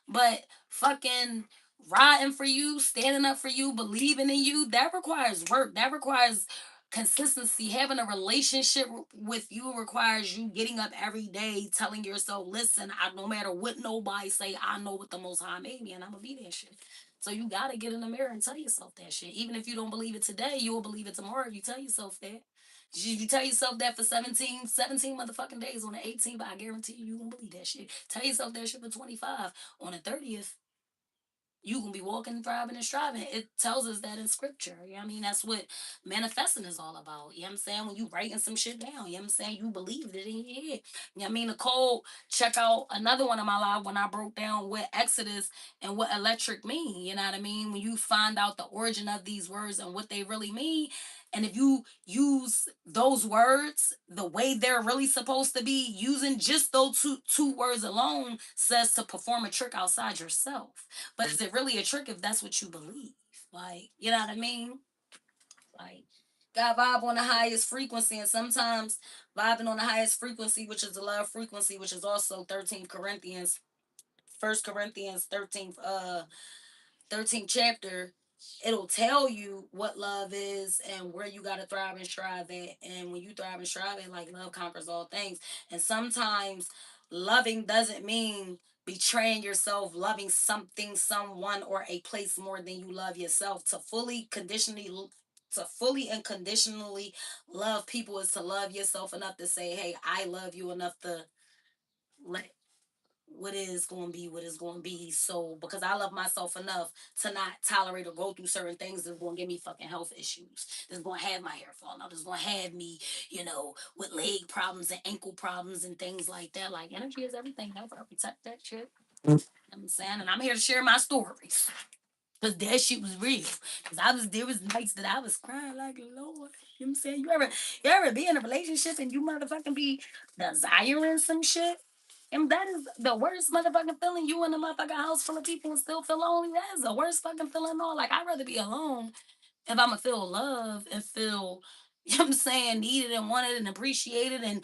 But fucking riding for you, standing up for you, believing in you, that requires work. That requires consistency. Having a relationship with you requires you getting up every day, telling yourself, listen, no matter what nobody say, I know what the Most High made me, and I'm going to be that shit. So you got to get in the mirror and tell yourself that shit. Even if you don't believe it today, you will believe it tomorrow if you tell yourself that. You tell yourself that for 17 motherfucking days on the 18th, but I guarantee you gonna believe that shit. Tell yourself that shit for 25. On the 30th, you gonna be walking, thriving, and striving. It tells us that in scripture. You know what I mean? That's what manifesting is all about. You know what I'm saying? When you writing some shit down, you know what I'm saying? You believe it in your head. You know what I mean? Nicole, check out another one of my live when I broke down what Exodus and what electric mean. You know what I mean? When you find out the origin of these words and what they really mean, and if you use those words the way they're really supposed to be, using just those two words alone says to perform a trick outside yourself. But is it really a trick if that's what you believe? Like, you know what I mean? Like, got vibe on the highest frequency, and sometimes vibing on the highest frequency, which is the love frequency, which is also 13th Corinthians, 1 Corinthians 13th chapter, it'll tell you what love is and where you got to thrive and strive at. And when you thrive and strive at, like, love conquers all things. And sometimes loving doesn't mean betraying yourself, loving something, someone, or a place more than you love yourself. To fully and conditionally love people is to love yourself enough to say, hey, I love you enough to let what is going to be what is going to be. So, because I love myself enough to not tolerate or go through certain things that's going to give me fucking health issues, that's going to have my hair falling out, that's going to have me, with leg problems and ankle problems and things like that. Like, energy is everything. Never protect that shit. You know what I'm saying? And I'm here to share my stories. Cause that shit was real. Cause there was nights that I was crying like, Lord. You know what I'm saying? You ever be in a relationship and you motherfucking be desiring some shit? And that is the worst motherfucking feeling. You in a motherfucking house full of people and still feel lonely. That is the worst fucking feeling. All, like, I'd rather be alone if I'm gonna feel love and feel, you know what I'm saying, needed and wanted and appreciated, and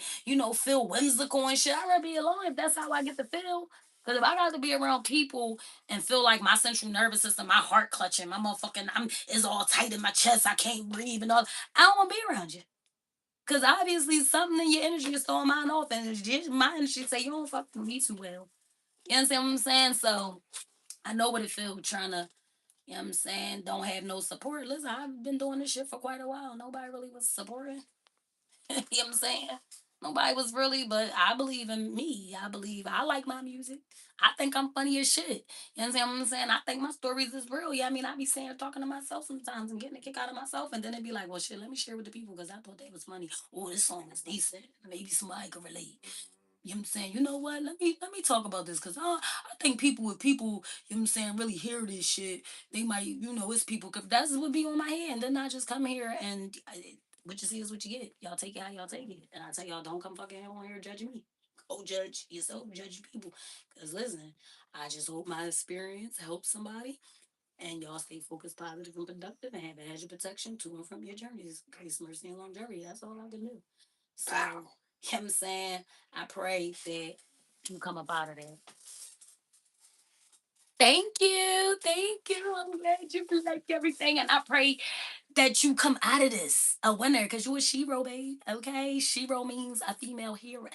feel whimsical and shit. I'd rather be alone if that's how I get to feel. Because if I got to be around people and feel like my central nervous system, my heart clutching, my motherfucking I'm is all tight in my chest, I can't breathe and all, I don't want to be around you. Because obviously something in your energy is throwing mine off, and it's just my energy say you don't fuck with me too well. You understand what I'm saying? So I know what it feels trying to, you know what I'm saying, don't have no support. Listen, I've been doing this shit for quite a while. Nobody really was supporting. You know what I'm saying? Nobody was really, but I believe in me. I believe I like my music. I think I'm funny as shit. You understand what I'm saying? I think my stories is real. Yeah, I mean, I be saying, talking to myself sometimes and getting a kick out of myself, and then it'd be like, well, shit, let me share with the people because I thought that was funny. Oh, this song is decent. Maybe somebody could relate. You know what I'm saying? You know what? Let me talk about this, because I think people, with people, you know what I'm saying, really hear this shit. They might, it's people. That's what be on my head. And then I just come here and what you see is what you get. Y'all take it how y'all take it. And I tell y'all, don't come fucking on here judging me. Go judge yourself, judge people. Because listen, I just hope my experience helps somebody. And y'all stay focused, positive, and productive, and have a hedge of protection to and from your journeys. Grace, mercy, and longevity. That's all I can do. So, you know what I'm saying? I pray that You come up out of there. Thank you. Thank you. I'm glad you like everything. And I pray that you come out of this a winner because you're a shero, babe. Okay? Shero means a female hero.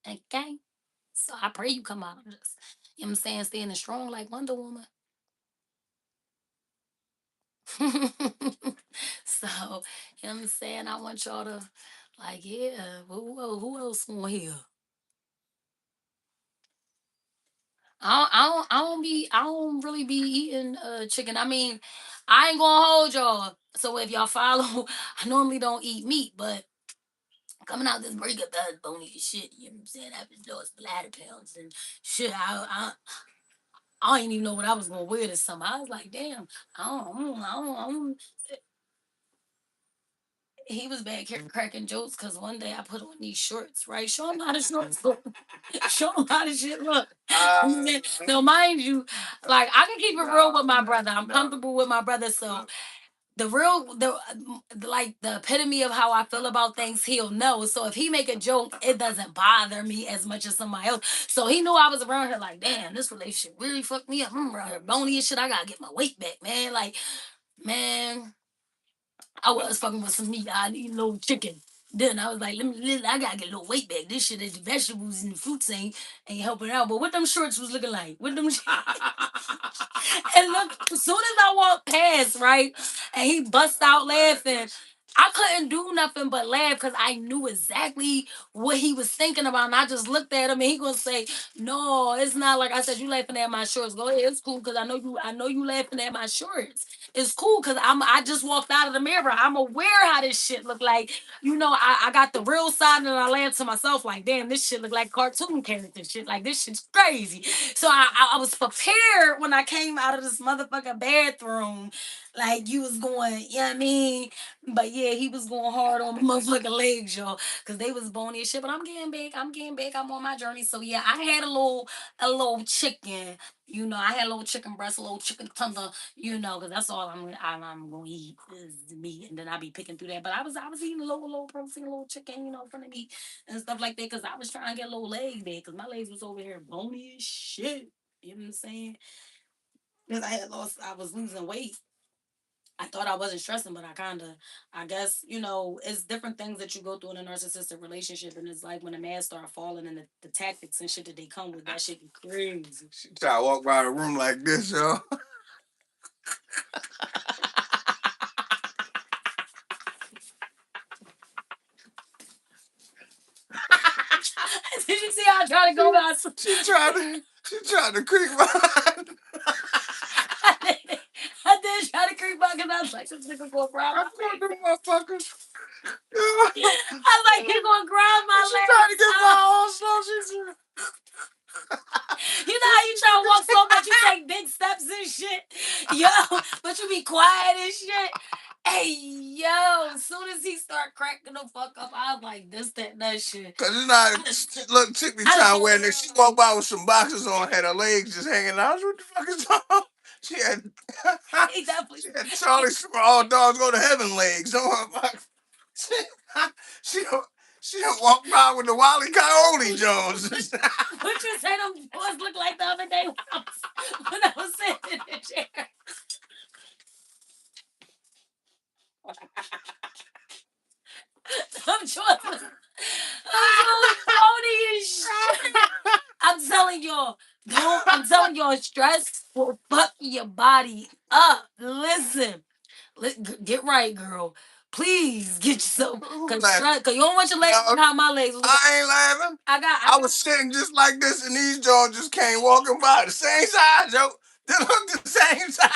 Okay? So I pray you come out of this. You know what I'm saying? Standing strong like Wonder Woman. So, you know what I'm saying? I want y'all to, like, yeah, who else on here? I don't really be eating chicken. I mean, I ain't gonna hold y'all. So if y'all follow, I normally don't eat meat, but coming out this break up that bony as shit, you know what I'm saying? After those bladder pounds and shit, I didn't even know what I was gonna wear this summer. I was like, damn, I don't. He was back here cracking jokes because one day I put on these shorts, right? Show him how the shorts look. Show him how the shit look. So mind you, like I can keep it real with my brother. I'm comfortable with my brother, so the real like the epitome of how I feel about things, he'll know. So if he make a joke, it doesn't bother me as much as somebody else. So he knew I was around here like, damn, this relationship really fucked me up. I'm around here bony and shit. I gotta get my weight back, man. Like, man, I was fucking with some meat. I need a little chicken. Then I was like, I gotta get a little weight back. This shit, the vegetables and the fruits ain't helping out. But what them shorts was looking like? What them? And look, as soon as I walked past, right, and he bust out laughing, I couldn't do nothing but laugh because I knew exactly what he was thinking about. And I just looked at him and he gonna say, no, it's not like I said, you laughing at my shorts. Go ahead, it's cool because I know you laughing at my shorts. It's cool because I just walked out of the mirror. I'm aware how this shit look like. You know, I got the real side and I laughed to myself like, damn, this shit look like cartoon character shit. Like this shit's crazy. So I was prepared when I came out of this motherfucking bathroom. Like you was going, you know what I mean? But yeah, he was going hard on my motherfucking legs, y'all. Cause they was bony as shit. But I'm getting big. I'm getting big. I'm on my journey. So yeah, I had a little chicken. You know, I had a little chicken breast, a little chicken tender, you know, because that's all I'm gonna eat is the meat, and then I be picking through that. But I was eating a little protein, a little chicken, you know, from the meat and stuff like that, because I was trying to get a little leg day, because my legs was over here bony as shit. You know what I'm saying? Because I was losing weight. I thought I wasn't stressing, but I guess, you know, it's different things that you go through in a narcissistic relationship. And it's like when the man start falling and the tactics and shit that they come with, that shit be crazy. She try to walk by the room like this, yo. Did you see how I tried to go by? She tried to creep behind. I did try to creep by because I was like, this nigga gonna grab I my caught them leg. motherfuckers. I was like, he gonna grab my She leg. tried to get by all slow. You know how you try to walk slow, but you take big steps and shit? Yo, but you be quiet and shit. Hey, yo, as soon as he start cracking the fuck up, I was like, this, that shit. Cause it's not look chick be trying to wear this. She walked by with some boxers on, had her legs just hanging out. What the fuck is wrong? She had He definitely. she had Charlie all dogs go to heaven legs on her box. She she she done walked by with the Wally Coyote Jones. What you say them boys look like the other day when I was sitting in the chair? I'm sure. I'm phony as shit. I'm telling y'all, don't. I'm telling y'all, stress will fuck your body up. Listen, get right, girl. Please get yourself, cause stress, cause you don't want your legs to look how my legs look. I ain't laughing. I was sitting just like this, and these Jones just came walking by the same size, yo. They look the same size.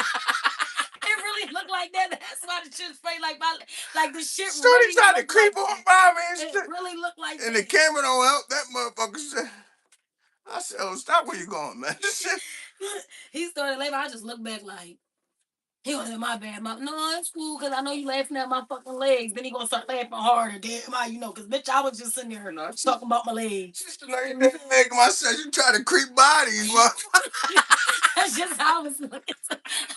It really looked like that. That's why the shit's fake. Like the shit So really they tried to looked creep like on that. by me and It shit. really looked like And the that. camera don't help. That motherfucker said, I said, oh, stop where you going, man. He started laughing. I just looked back like, he was in my bad. No, it's cool because I know you laughing at my fucking legs. Then he gonna start laughing harder. Damn, how you know? Because bitch, I was just sitting there talking about my legs. She said, no, you didn't make my sense. You try to creep by these motherfuckers. That's just how I was looking.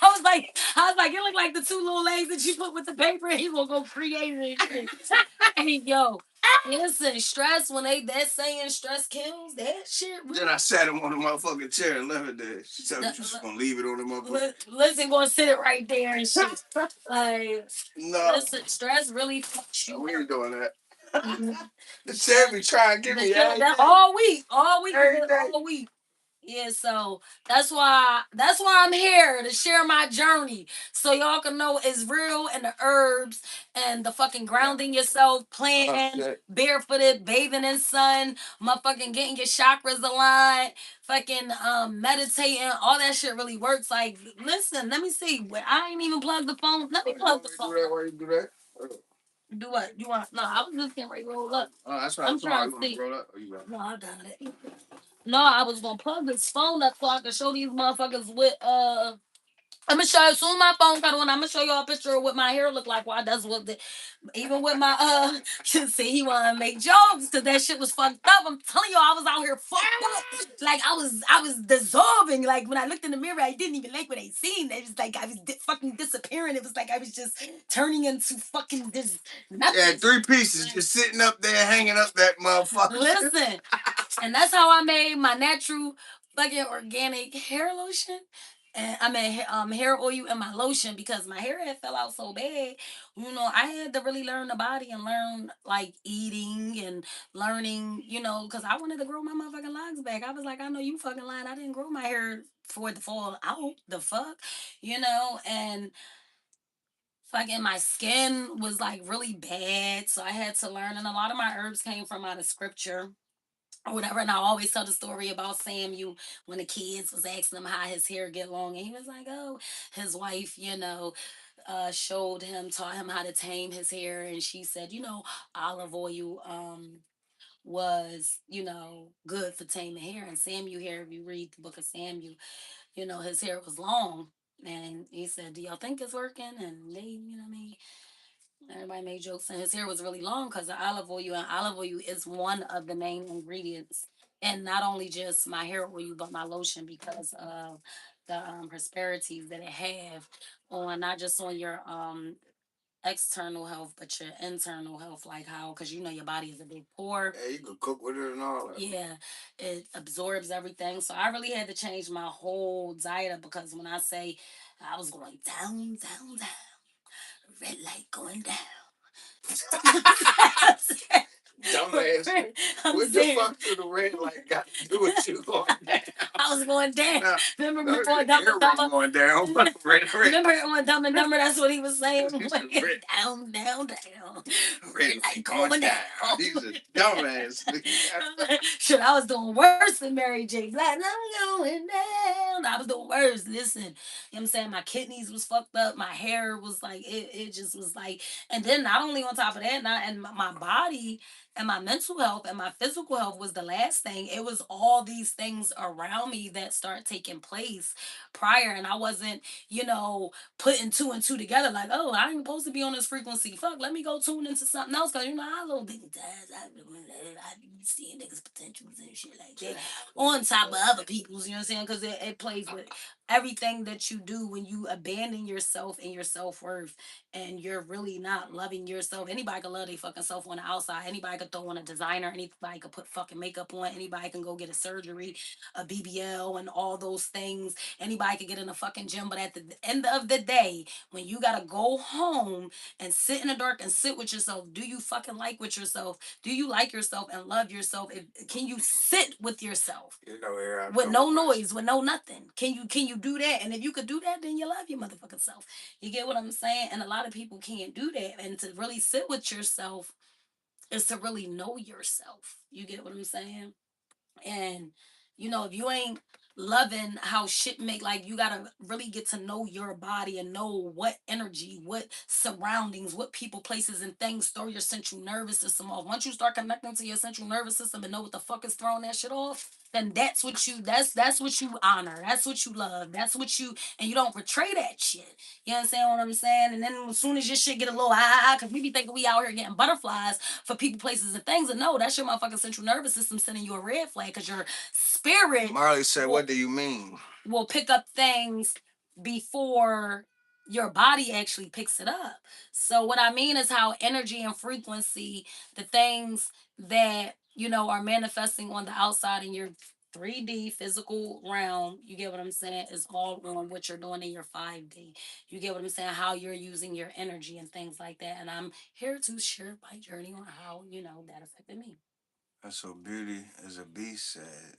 I was like, it looked like the two little legs that you put with the paper. And he gonna go create it. And shit. Hey, yo, listen, stress when they that saying stress kills. That shit. Then I sat him on the motherfucking chair and left it there. She told me she was gonna leave it on the motherfucker. Listen, gonna sit it right there and shit. Like, no, listen, stress really fucks you. we ain't doing that. The chair be trying to get me All week, all week. Yeah, so that's why I'm here to share my journey. So y'all can know it's real and the herbs and the fucking grounding yourself, planting, barefooted, bathing in sun, motherfucking getting your chakras aligned, fucking meditating, all that shit really works. Like, listen, let me see. I ain't even plugged the phone. Let me plug the phone. Why you do that? Do what? You want? No, I was just getting ready to roll up. Oh, that's right. I'm trying to see. Roll up? Or you got it? No, I got it. No, I was gonna plug this phone up so I can show these motherfuckers with I'm gonna show you soon my phone cut on. I'm gonna show y'all a picture of what my hair look like. Why that's what the even with my see he wanna make jokes because that shit was fucked up. I'm telling y'all I was out here fucked up. Like I was dissolving. Like when I looked in the mirror, I didn't even like what I seen. It was like I was fucking disappearing. It was like I was just turning into fucking this nothing. Yeah, 3 pieces just sitting up there hanging up that motherfucker. Listen. And that's how I made my natural fucking organic hair lotion. And I mean hair oil and my lotion because my hair had fell out so bad. You know, I had to really learn the body and learn like eating and learning, because I wanted to grow my motherfucking locks back. I was like, I know you fucking lying. I didn't grow my hair for it to fall out. The fuck? And fucking my skin was like really bad. So I had to learn. And a lot of my herbs came from out of scripture or whatever. And I always tell the story about Samuel when the kids was asking him how his hair get long, and he was like, "Oh, his wife, showed him, taught him how to tame his hair, and she said, olive oil, was good for taming hair." And Samuel hair, if you read the book of Samuel, his hair was long. And he said, "Do y'all think it's working?" And they, what I mean, everybody made jokes, and his hair was really long because of olive oil, and olive oil is one of the main ingredients. And not only just my hair oil, but my lotion because of the prosperities that it have on not just on your external health, but your internal health, like how because your body is a big pore. Yeah, you could cook with it and all that. Yeah, it absorbs everything. So I really had to change my whole diet up because when I say I was going down, down, down, red light going down. Dumbass. What the fuck do the red light got to do with you going down? I was going down. Now, Remember on Dumb and Dumber? going down. Remember on Dumb and Dumber? That's what he was saying. Down, down, down. Red light going down. He's a dumbass. Shit, I was doing worse than Mary J. Blige. I'm going down. I was doing worse. Listen, you know what I'm saying? My kidneys was fucked up. My hair was like, it just was like, and then not only on top of that, and my body and my mental health and my physical health was the last thing. It was all these things around me that start taking place prior, and I wasn't, putting two and two together. Like, oh, I ain't supposed to be on this frequency. Fuck, let me go tune into something else because I little bit of times I be seeing niggas potentials and shit like that on top of other people's. You know what I'm saying? Because it plays with everything that you do when you abandon yourself and your self worth and you're really not loving yourself. Anybody can love their fucking self on the outside. Anybody can throw on a designer. Anybody can put fucking makeup on. Anybody can go get a surgery, a BBL, and all those things. Anybody can get in a fucking gym. But at the end of the day, when you gotta go home and sit in the dark and sit with yourself, do you fucking like with yourself? Do you like yourself and love yourself? Can you sit with yourself with no noise, with no nothing? Can you do that? And if you could do that, then you love your motherfucking self. You get what I'm saying? And a lot of people can't do that. And to really sit with yourself is to really know yourself. You get what I'm saying? And if you ain't loving how shit make, like, you gotta really get to know your body and know what energy, what surroundings, what people, places, and things throw your central nervous system off. Once you start connecting to your central nervous system and know what the fuck is throwing that shit off, then that's what you honor. That's what you love. That's what you and you don't portray that shit. You understand what I'm saying? And then as soon as your shit get a little because we be thinking we out here getting butterflies for people, places, and things, and no, that's your motherfucking central nervous system sending you a red flag because your spirit Marley said, will, "What do you mean?" will pick up things before your body actually picks it up. So what I mean is how energy and frequency, the things that are manifesting on the outside in your 3D physical realm, you get what I'm saying, is all on what you're doing in your 5D. You get what I'm saying, how you're using your energy and things like that. And I'm here to share my journey on how, that affected me. That's so beauty as a beast said.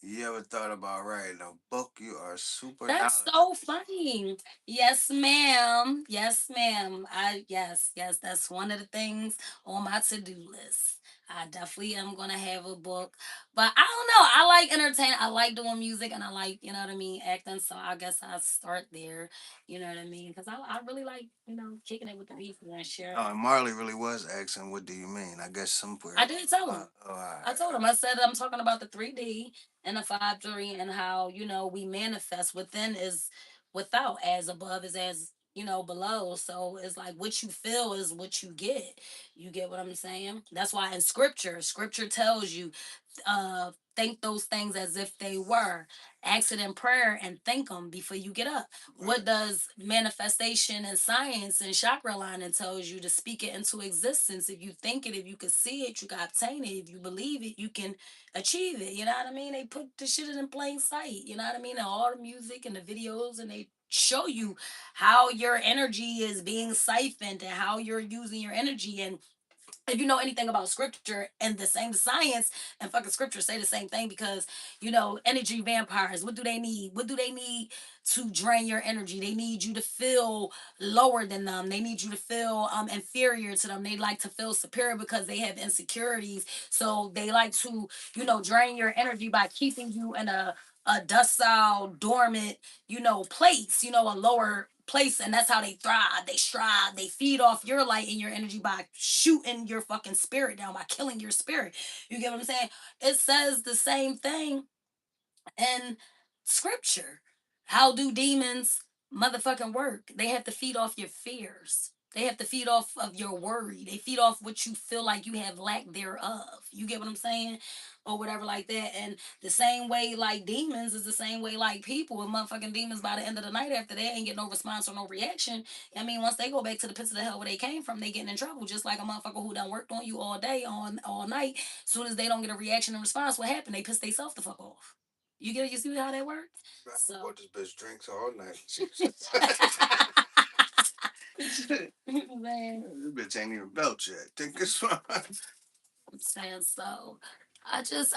You ever thought about writing a book? You are super That's knowledgeable. so funny. Yes, ma'am. Yes, ma'am. Yes, that's one of the things on my to-do list. I definitely am gonna have a book. But I don't know. I like entertaining. I like doing music and I like, what I mean, acting. So I guess I'll start there. You know what I mean? Because I really like, kicking it with the people and sharing. Oh, and Marley really was asking, "What do you mean?" I guess somewhere. I did tell him. All I right. told him. I said I'm talking about the 3D and the 5D and how we manifest within is without, as above is as below. So it's like what you feel is what you get. You get what I'm saying? That's why in scripture tells you think those things as if they were. Ask it in prayer and think them before you get up. What does manifestation and science and chakra alignment tells you to speak it into existence? If you think it, if you can see it, you can obtain it. If you believe it, you can achieve it. You know what I mean? They put the shit in plain sight. You know what I mean? And all the music and the videos and they show you how your energy is being siphoned and how you're using your energy. And if you know anything about scripture and the same science and fucking scripture say the same thing because energy vampires, what do they need? What do they need to drain your energy? They need you to feel lower than them. They need you to feel inferior to them. They like to feel superior because they have insecurities, so they like to drain your energy by keeping you in a docile, dormant, place, a lower place, and that's how they thrive. They strive. They feed off your light and your energy by shooting your fucking spirit down, by killing your spirit. You get what I'm saying? It says the same thing in scripture. How do demons motherfucking work? They have to feed off your fears. They have to feed off of your worry. They feed off what you feel like you have lack thereof. You get what I'm saying? Or whatever like that. And the same way like demons is the same way like people. And motherfucking demons by the end of the night after they ain't get no response or no reaction. I mean, once they go back to the pits of the hell where they came from, they getting in trouble. Just like a motherfucker who done worked on you all day, on all night. Soon as they don't get a reaction and response, what happened? They piss themselves the fuck off. You see how that works? I So bought this bitch drinks all night. man, This bitch ain't even belt yet. Think it's fine. I'm saying so. I just,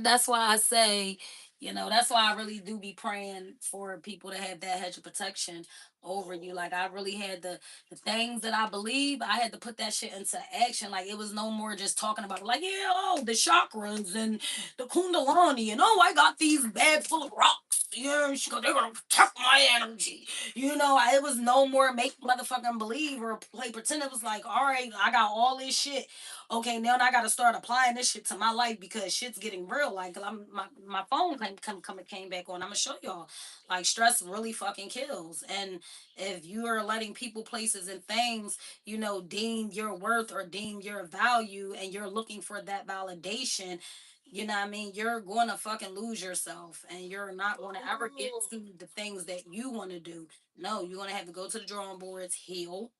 that's why I say, that's why I really do be praying for people to have that hedge of protection over you. Like I really had the things that I believe, I had to put that shit into action. Like it was no more just talking about it. Like, yeah, oh, the chakras and the kundalani, and oh, I got these bags full of rocks. Yeah, they're gonna protect my energy. It was no more make motherfucking believe or play pretend. It was like, all right, I got all this shit. Okay, now I got to start applying this shit to my life because shit's getting real. Like, my phone came back on. I'm gonna show y'all. Like, stress really fucking kills. And if you are letting people, places, and things, deem your worth or deem your value, and you're looking for that validation. You know what I mean? You're going to fucking lose yourself and you're not going to ever get to the things that you want to do. No, you're going to have to go to the drawing boards, heal,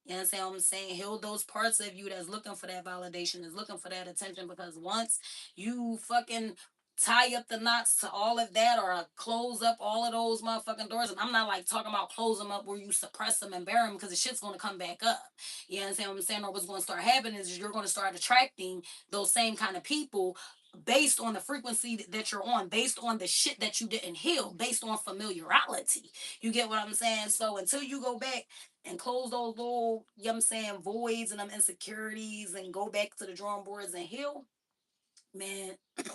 you understand what I'm saying? Heal those parts of you that's looking for that validation, that's looking for that attention. Because once you fucking tie up the knots to all of that or close up all of those motherfucking doors, and I'm not like talking about close them up where you suppress them and bury them because the shit's going to come back up. You understand what I'm saying? Or what's going to start happening is you're going to start attracting those same kind of people based on the frequency that you're on, based on the shit that you didn't heal, based on familiarity. You get what I'm saying? So until you go back and close those little, voids and them insecurities and go back to the drawing boards and heal, man,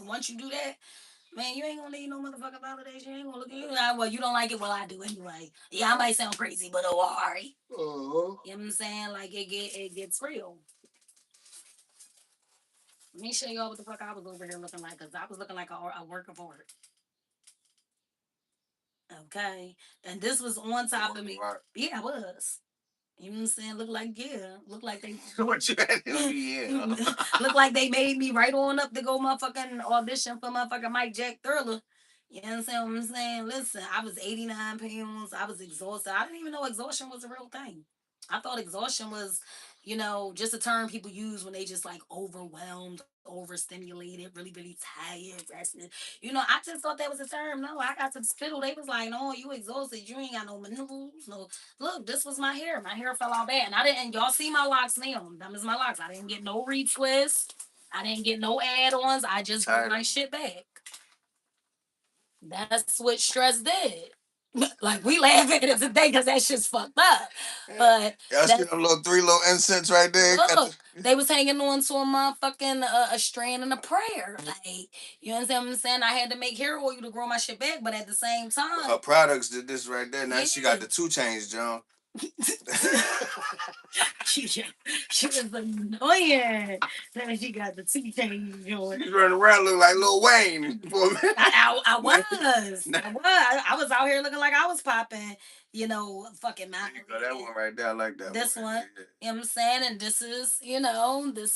once you do that, man, you ain't gonna need no motherfucking validation. You ain't gonna look at you. Well, you don't like it. Well, I do anyway. Yeah, I might sound crazy, but oh, all right. You know what I'm saying? Like it gets real. Let me show y'all what the fuck I was over here looking like, because I was looking like a work of art. Okay. And this was on top of me. Yeah, I was. You know what I'm saying? Look like they What you had to do, yeah. look like they made me right on up to go motherfucking audition for motherfucking Mike Jack Thriller. You understand what I'm saying? Listen, I was 89 pounds. I was exhausted. I didn't even know exhaustion was a real thing. I thought exhaustion was, just a term people use when they just like overwhelmed, overstimulated, really, really tired, rested. I just thought that was a term. No, I got to the hospital. They was like, no, you exhausted. You ain't got no maneuvers. No, look, this was my hair. My hair fell out bad. And I didn't, y'all see my locks now. Them is my locks. I didn't get no retwist. I didn't get no add ons. I just put my shit back. That's what stress did. Like, we laugh at it today because that shit's fucked up. But y'all see them little three little incense right there? Look, they was hanging on to a motherfucking a strand and a prayer. Like, you understand what I'm saying? I had to make hair oil to grow my shit back, but at the same time, her products did this right there. Now she got the 2 Chainz, John. she was annoying. Then she got the T-chain joint. She's running around looking like Lil Wayne. I was out here looking like I was popping, fucking mouth. That one right there, I like that This one. one, you know what I'm saying? And this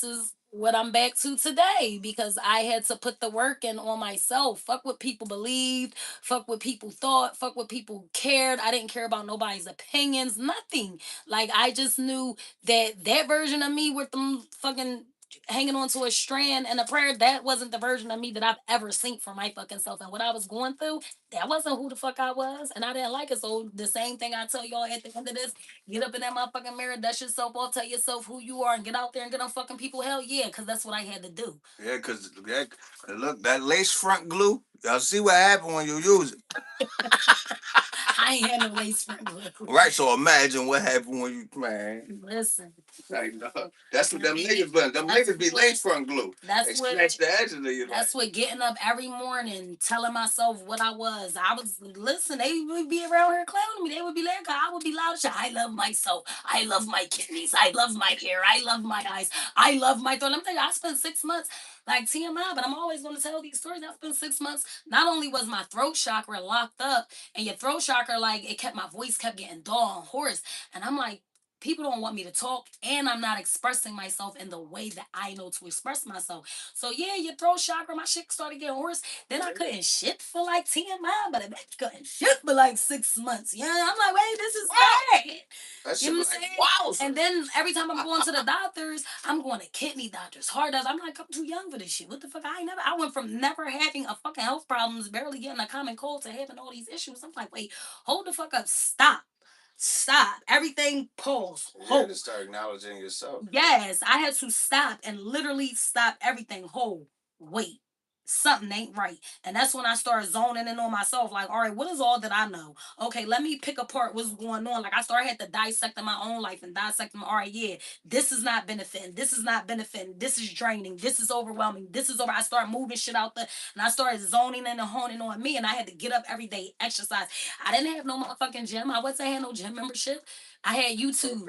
is what I'm back to today because I had to put the work in on myself. Fuck what people believed, fuck what people thought, fuck what people cared. I didn't care about nobody's opinions, nothing. Like, I just knew that version of me with them fucking hanging onto a strand and a prayer, that wasn't the version of me that I've ever seen for my fucking self. And what I was going through, that wasn't who the fuck I was. And I didn't like it. So the same thing I tell y'all at the end of this, get up in that motherfucking mirror, dust yourself off, tell yourself who you are, and get out there and get on fucking people. Hell yeah, because that's what I had to do. Yeah, because look, that lace front glue, y'all see what happened when you use it. I ain't had no lace front glue. Right, so imagine what happened when you, man. Listen. Like, no, that's what them niggas be. Them niggas be lace front glue. They scratch the edges of you. That's what getting up every morning, telling myself what I was. Listen, they would be around here clowning me. They would be there because I would be loud. I love myself. I love my kidneys. I love my hair. I love my eyes. I love my throat. I'm telling you, I spent 6 months, like TMI, but I'm always going to tell these stories. I spent 6 months. Not only was my throat chakra locked up, and your throat chakra, like, my voice kept getting dull and hoarse. And I'm like, people don't want me to talk, and I'm not expressing myself in the way that I know to express myself. So yeah, your throat chakra, my shit started getting worse. Then I couldn't shit for like TMI, but I couldn't shit for like 6 months. Yeah, I'm like, wait, this is bad. That shit You know was what I'm like, saying? wow. And then every time I'm going to the doctors, I'm going to kidney doctors, heart doctors. I'm like, I'm too young for this shit. What the fuck? I went from never having a fucking health problems, barely getting a common cold, to having all these issues. I'm like, wait, hold the fuck up. Stop. Everything pause. You had to start acknowledging yourself. Yes, I had to stop and literally stop everything. Hold. Wait. Something ain't right. And that's when I started zoning in on myself. Like, all right, what is all that I know? Okay, let me pick apart what's going on. Like, I started had to dissecting my own life and dissecting, all right, yeah, this is not benefiting. This is not benefiting. This is draining. This is overwhelming. This is over. I started moving shit out there, and I started zoning in and honing on me. And I had to get up every day, exercise. I didn't have no motherfucking gym. I wasn't had no gym membership. I had YouTube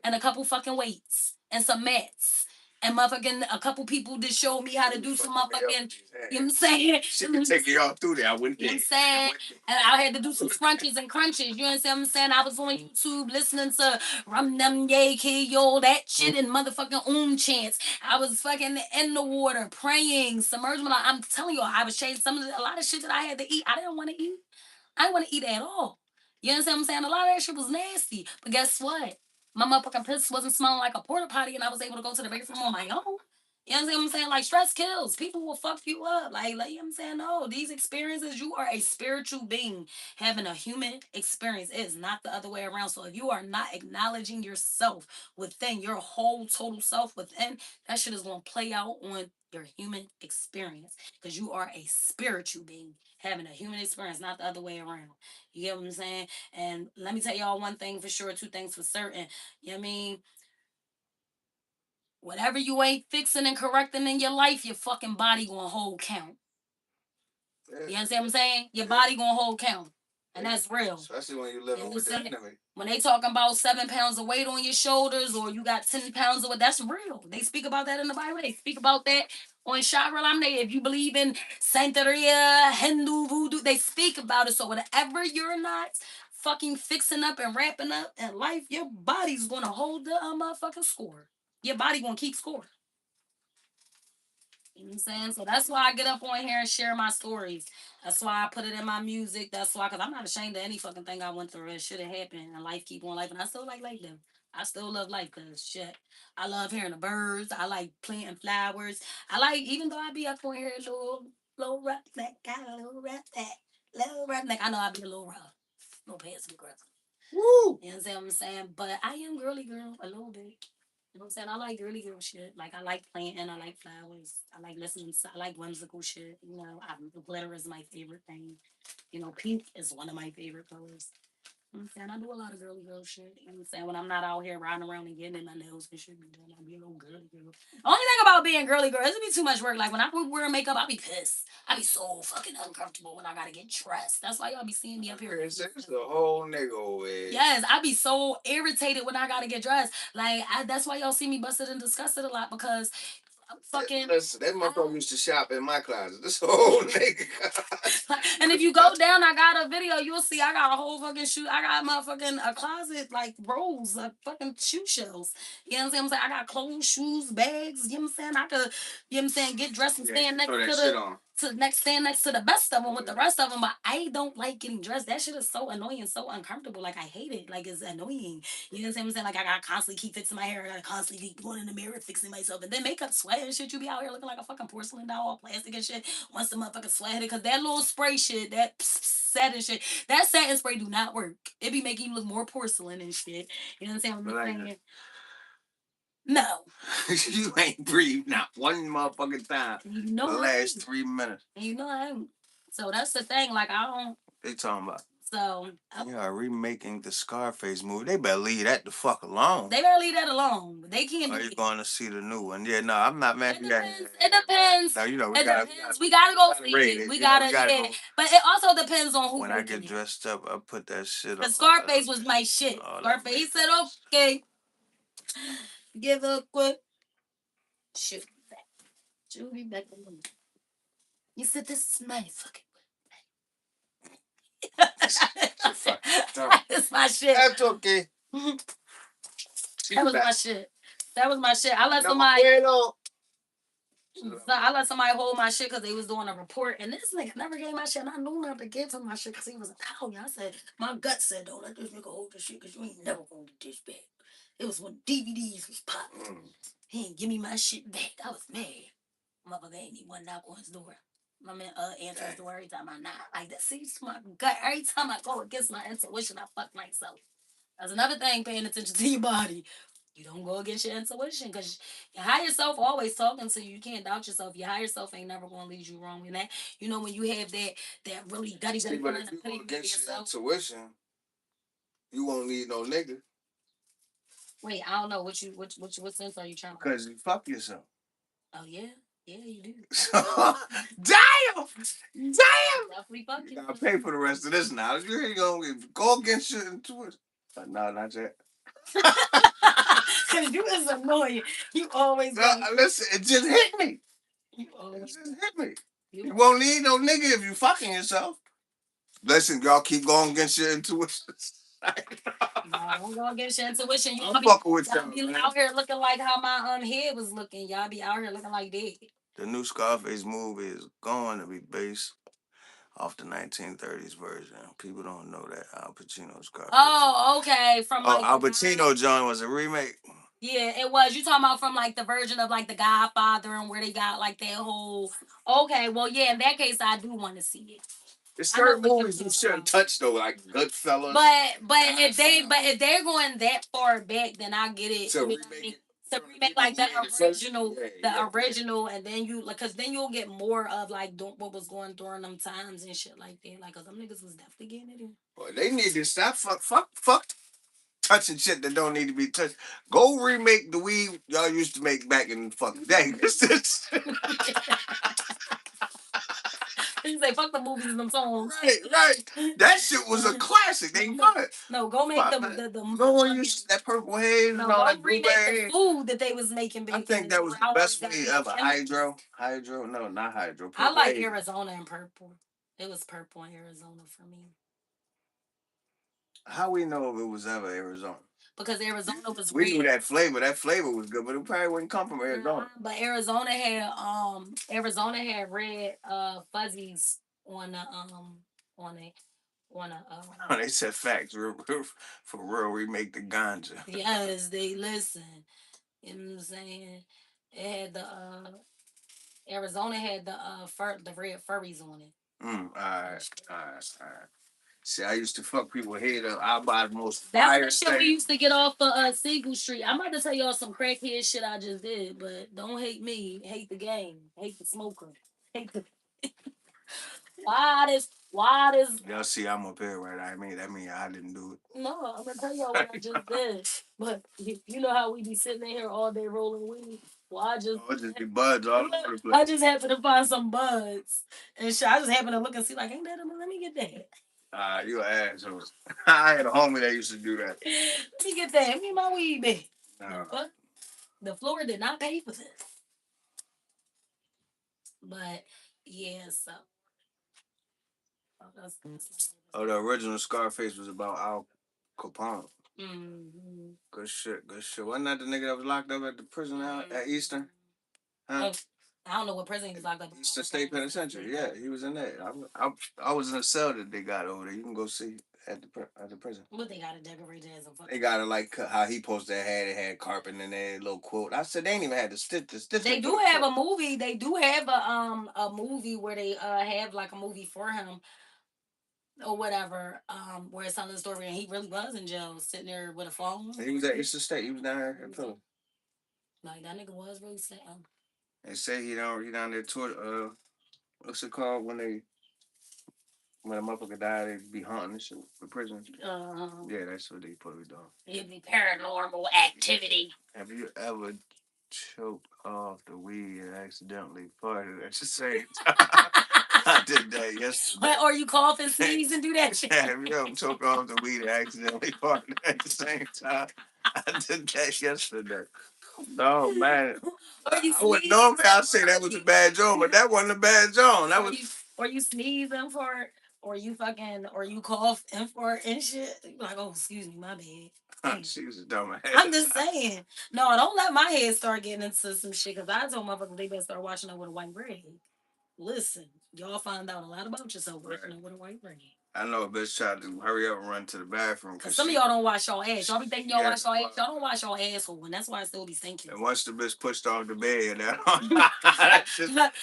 and a couple fucking weights and some mats and motherfucking a couple people that showed me how to do some motherfucking, you know what I'm saying? She can take you all through there. I wouldn't. You know what I'm saying? And I had to do some scrunches and crunches. You understand what I'm saying? I was on YouTube listening to Rum Num Yay Kid Yo, that shit, and motherfucking chants. I was fucking in the water, praying, submerging. I'm telling you, I was changing a lot of shit that I had to eat. I didn't want to eat. I didn't want to eat at all. You understand what I'm saying? A lot of that shit was nasty. But guess what? My motherfucking piss wasn't smelling like a porta potty, and I was able to go to the bathroom on my own. You understand what I'm saying? Like, stress kills. People will fuck you up. Like, you know what I'm saying? No, these experiences, you are a spiritual being having a human experience. It is not the other way around. So if you are not acknowledging yourself within, your whole total self within, that shit is going to play out on your human experience. Because you are a spiritual being having a human experience, not the other way around. You get what I'm saying? And let me tell y'all one thing for sure, two things for certain. You know what I mean? Whatever you ain't fixing and correcting in your life, your fucking body gonna hold count. You understand what I'm saying? Your body gonna hold count. And that's real. Especially when you living with the enemy. When they talking about 7 pounds of weight on your shoulders or you got 10 pounds of weight, that's real. They speak about that in the Bible. They speak about that on Shara Lamne. If you believe in Santeria, Hindu, Voodoo, they speak about it. So whatever you're not fucking fixing up and wrapping up in life, your body's gonna hold the motherfucking score. Your body gonna keep score. You know what I'm saying? So that's why I get up on here and share my stories. That's why I put it in my music. That's why, because I'm not ashamed of any fucking thing I went through. It should have happened and life keep on life. And I still like life though. I still love life because shit. I love hearing the birds. I like planting flowers. I like, even though I be up on here, little roughneck, got a little roughneck. I know I be a little rough. No passive aggressive. Woo! You know what I'm saying? But I am girly girl a little bit. You know what I'm saying? I like girly girl shit. Like I like planting, I like flowers, I like listening to, I like whimsical shit. You know, glitter is my favorite thing. You know, pink is one of my favorite colors. You know what I'm saying? I do a lot of girly girl shit. You know what I'm saying? When I'm not out here riding around and getting in my nails and shit, I be a little girly girl. The only thing about being girly girl is it be too much work. Like when I wear makeup, I be pissed. I be so fucking uncomfortable when I gotta get dressed. That's why y'all be seeing me up here. It's the whole nigga over here. Yes, I be so irritated when I gotta get dressed. Like that's why y'all see me busted and disgusted a lot because fucking. Listen, that motherfucker used to shop in my closet. This whole nigga. And if you go down, I got a video. You'll see I got a whole fucking shoe. I got motherfucking a closet like rows of fucking shoe shelves. You know what I'm saying? I got clothes, shoes, bags. You know what I'm saying? I could, you know what I'm saying, get dressed and stand next stand next to the best of them with the rest of them. But I don't like getting dressed. That shit is so annoying, so uncomfortable. Like I hate it. Like it's annoying. You know what I'm saying? Like I gotta constantly keep fixing my hair. I gotta constantly keep going in the mirror fixing myself. And then makeup sweat and shit. You be out here looking like a fucking porcelain doll, all plastic and shit. Once the motherfucker sweat because that little spray shit, that satin shit, that satin spray do not work. It be making you look more porcelain and shit. You know what I'm saying? No. You ain't breathed not one motherfucking time. You know the last 3 minutes. You know I ain't. So that's the thing. Like I don't. They talking about. So they are remaking the Scarface movie. They better leave that the fuck alone. They better leave that alone. They can't. Are you going to see the new one? Yeah, no, I'm not mad. It depends. Now you know we gotta go see it. We gotta yeah. But it also depends on who. When I get dressed up, I put that shit on. Scarface was my shit. Scarface said, "Okay, give a quick shoot back. Shoot me back a little." You said this is my fucking. That's my shit. That's okay. That was my shit. That was my shit. I let somebody. I let somebody hold my shit because they was doing a report, and this nigga never gave my shit. And I knew not to give him my shit because he was Italian. I said, my gut said, don't let this nigga hold this shit because you ain't never gonna get this back. It was when DVDs was popping. He ain't give me my shit back. I was mad. Motherfucker ain't even one knock on his door. My man answers his door every time I knock. Like that seems my gut. Every time I go against my intuition, I fuck myself. That's another thing, paying attention to your body. You don't go against your intuition because your higher self always talking to you. You can't doubt yourself. Your higher self ain't never gonna lead you wrong. And that, you know, when you have that really gutty feeling of putting against your intuition, you won't need no nigga. Wait, I don't know what sense are you trying to? Because you fuck yourself. Oh yeah. Yeah, you do. Damn! You gotta pay for the rest of this now. You're gonna go against your intuition. No, not yet. Cause you is annoying. You always. Listen, it just hit me. It just hit me. You won't need no nigga if you fucking yourself. Listen, y'all keep going against your intuition. No, don't go against your intuition. I'm fucking with y'all. Be out here looking like how my head was looking. Y'all be out here looking like that. The new Scarface movie is going to be based off the 1930s version. People don't know that Al Pacino Scarface. Oh, okay. From Al Pacino John was a remake. Yeah, it was. You talking about from like the version of like The Godfather and where they got like that whole. Okay, well, yeah. In that case, I do want to see it. It's certain movies you shouldn't touch though, like Goodfellas. But if they're going that far back, then I get it. To remake like the original, and then you like, cause then you'll get more of like what was going during them times and shit like that. Like, cause them niggas was definitely getting it in. Boy, they need to stop fuck touching shit that don't need to be touched. Go remake the weed y'all used to make back in the fucking day. This You say fuck the movies and them songs. Right, right. That shit was a classic. They No, got it. no, go make Remember when you that purple haze and no, all go that blue remake the haze? food that they was making I back think then. that was I the always best got way the ever. chemicals. Hydro. No, not hydro. I Purple like haze. Arizona and purple. It was purple in Arizona for me. How we know if it was ever Arizona? Because Arizona was We red. knew that flavor. That flavor was good, but it probably wouldn't come from Arizona. But Arizona had red fuzzies on the on a on a They said facts. For real, we make the ganja. yes, they listen. You know what I'm saying? It had the Arizona had the red furries on it. All right. See, I used to fuck people head up. I buy the most That's fire the shit we thing. used to get off of Siegel Street. I'm about to tell y'all some crackhead shit I just did, but don't hate me. Hate the game. Hate the smoker. Hate the why this Y'all see, I'm up here, right? That mean I didn't do it. no, I'm gonna tell y'all what I just did. But you know how we be sitting in here all day rolling weed. Well, It just be buds all over the place. I just happened to find some buds and shit. I just happened to look and see like, ain't that? Let me get that. You an asshole. I had a homie that used to do that. Let me get that. Give me my weed back. No. But the floor did not pay for this. But yeah, so Oh, the original Scarface was about Al Capone. mm-hmm. Good shit, good shit. Wasn't that the nigga that was locked up at the prison out at Eastern? Huh? Oh, I don't know what prison he was locked up. Eastern State Penitentiary. Yeah, he was in there. I was in a cell that they got over there. You can go see at the prison. What they got to decorate it as a fucking. They got it like how he posted that had it had carpet in there, little quilt. I said they ain't even had to stitch the stitch. They do have a movie. They do have a movie where they have like a movie for him or whatever, where it's telling the story and he really was in jail, sitting there with a phone. He was at Eastern State. He was down there in Philly. Like that nigga was really sitting. They say he down there toward what's it called when a motherfucker died, they be haunting and shit for prison. Yeah, that's what they probably doing. It'd be paranormal activity. Have you ever choked off the weed and accidentally farted at the same time? I did that yesterday. Or you cough and sneeze and do that shit. Have you ever choked off the weed and accidentally farted at the same time? I did that yesterday. No man, I would normally I'd say that was a bad joke, but that wasn't a bad joke. That was. Or you sneeze and fart, or you cough and fart and shit. You like, oh, excuse me, my bad. She was a dumbass. I'm just saying. No, don't let my head start getting into some shit because I told motherfuckers they better start washing up with a white bread. Listen, y'all find out a lot about yourself washing up with a white bread. I know a bitch tried to hurry up and run to the bathroom. Cause some of y'all don't wash your ass. Y'all be thinking y'all wash your ass. Y'all don't wash your asshole, and that's why I still be stinking. And once the bitch pushed off the bed, that shit was like,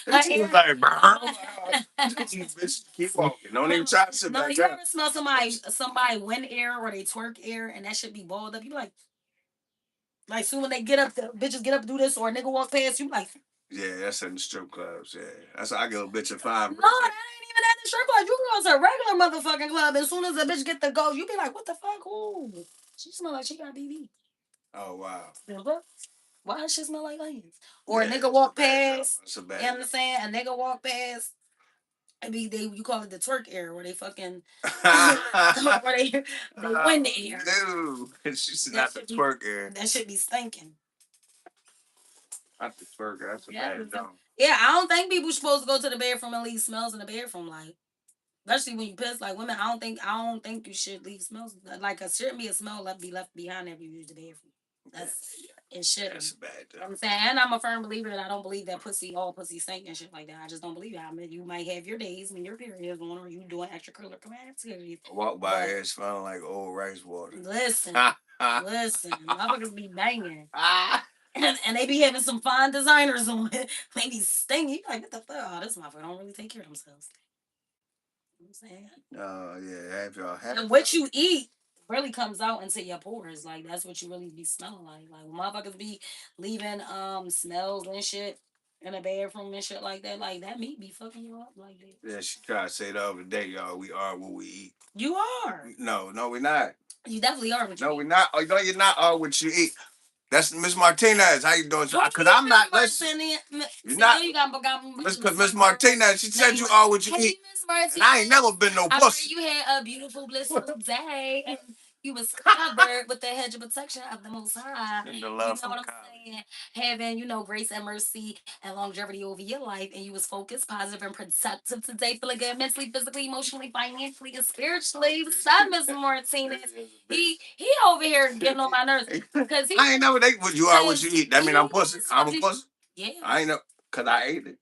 bitch, keep walking. Don't even try to sit back you down. ever smell somebody wind air or they twerk air, and that should be balled up? You like soon when they get up, the bitches get up to do this, or a nigga walk past you, like. Yeah, that's in the strip clubs. Yeah, that's how I give a bitch a 5. No, that ain't even at the strip club. You go to a regular motherfucking club. As soon as the bitch get the go, you be like, what the fuck? Ooh, she smell like she got BB. Oh wow. Why does she smell like onions? Or a nigga walk past. You know what I'm saying? A nigga walk past. I mean, you call it the twerk air, where they fucking, where they win the air. Dude, she's not the twerk air. That should be stinking. Not the twerk air. That's a bad dumb. Yeah, I don't think people supposed to go to the bathroom and leave smells in the bathroom, like. Especially when you piss, like women, I don't think you should leave smells. Like it shouldn't be a smell left behind after you use the bathroom. It shouldn't. That's bad. You know what I'm saying, and I'm a firm believer that I don't believe that all pussy stink and shit like that. I just don't believe it. I mean, you might have your days when your period is on, or you doing extracurricular activities. Walk by here smelling like old rice water. Listen, motherfuckers be banging. And they be having some fine designers on it. They be stingy. Like, what the fuck? Oh, this motherfucker don't really take care of themselves. You know what I'm saying? Oh, yeah. Have y'all had and what you eat really comes out into your pores. Like, that's what you really be smelling like. Like, when motherfuckers be leaving smells and shit in the bathroom and shit like that meat be fucking you up like that. Yeah, she tried to say the other day, y'all, we are what we eat. You are. No, we're not. You definitely are what you eat. No, we're not. Oh, no, you're not all what you eat. That's Miss Martinez. How you doing? Because I'm not. Listen, you're not. Because Miss Martinez, she said you are what you eat. And I ain't never been no pussy. You had a beautiful, blissful day, and you was covered with the hedge of protection of the Most High. And the You love know from what I'm saying? Having, grace and mercy and longevity over your life, and you was focused, positive, and productive today, feeling good mentally, physically, emotionally, financially, and spiritually. What's up, Miss Martinez? He over here getting on my nerves because I ain't never ate what you are what you eat. That mean I'm pussy. I'm a pussy. Yeah. I ain't know because I ate it.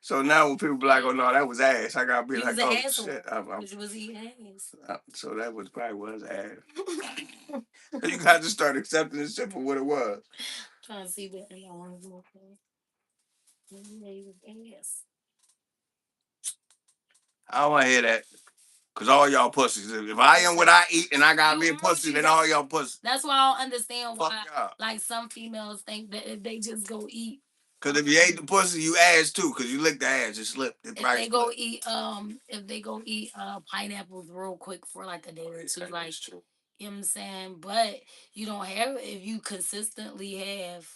So now when people be like, "Oh no, that was ass," I gotta be like, "Oh shit." You was eating ass. So that was probably was ass. You got to start accepting this shit for what it was. Trying to see what I want to do. Ass. I don't want to hear that. Cause all y'all pussies. If I am what I eat and I gotta be a pussy, then all y'all pussies. That's why I don't understand Fuck why, y'all. like some females think that if they just go eat. Cause if you ate the pussy, you ass too. Cause you licked the ass, it slipped. It If they go slipped. eat, if they go eat pineapples real quick for like a day or two, like true. you know what I'm saying. But you don't have if you consistently have,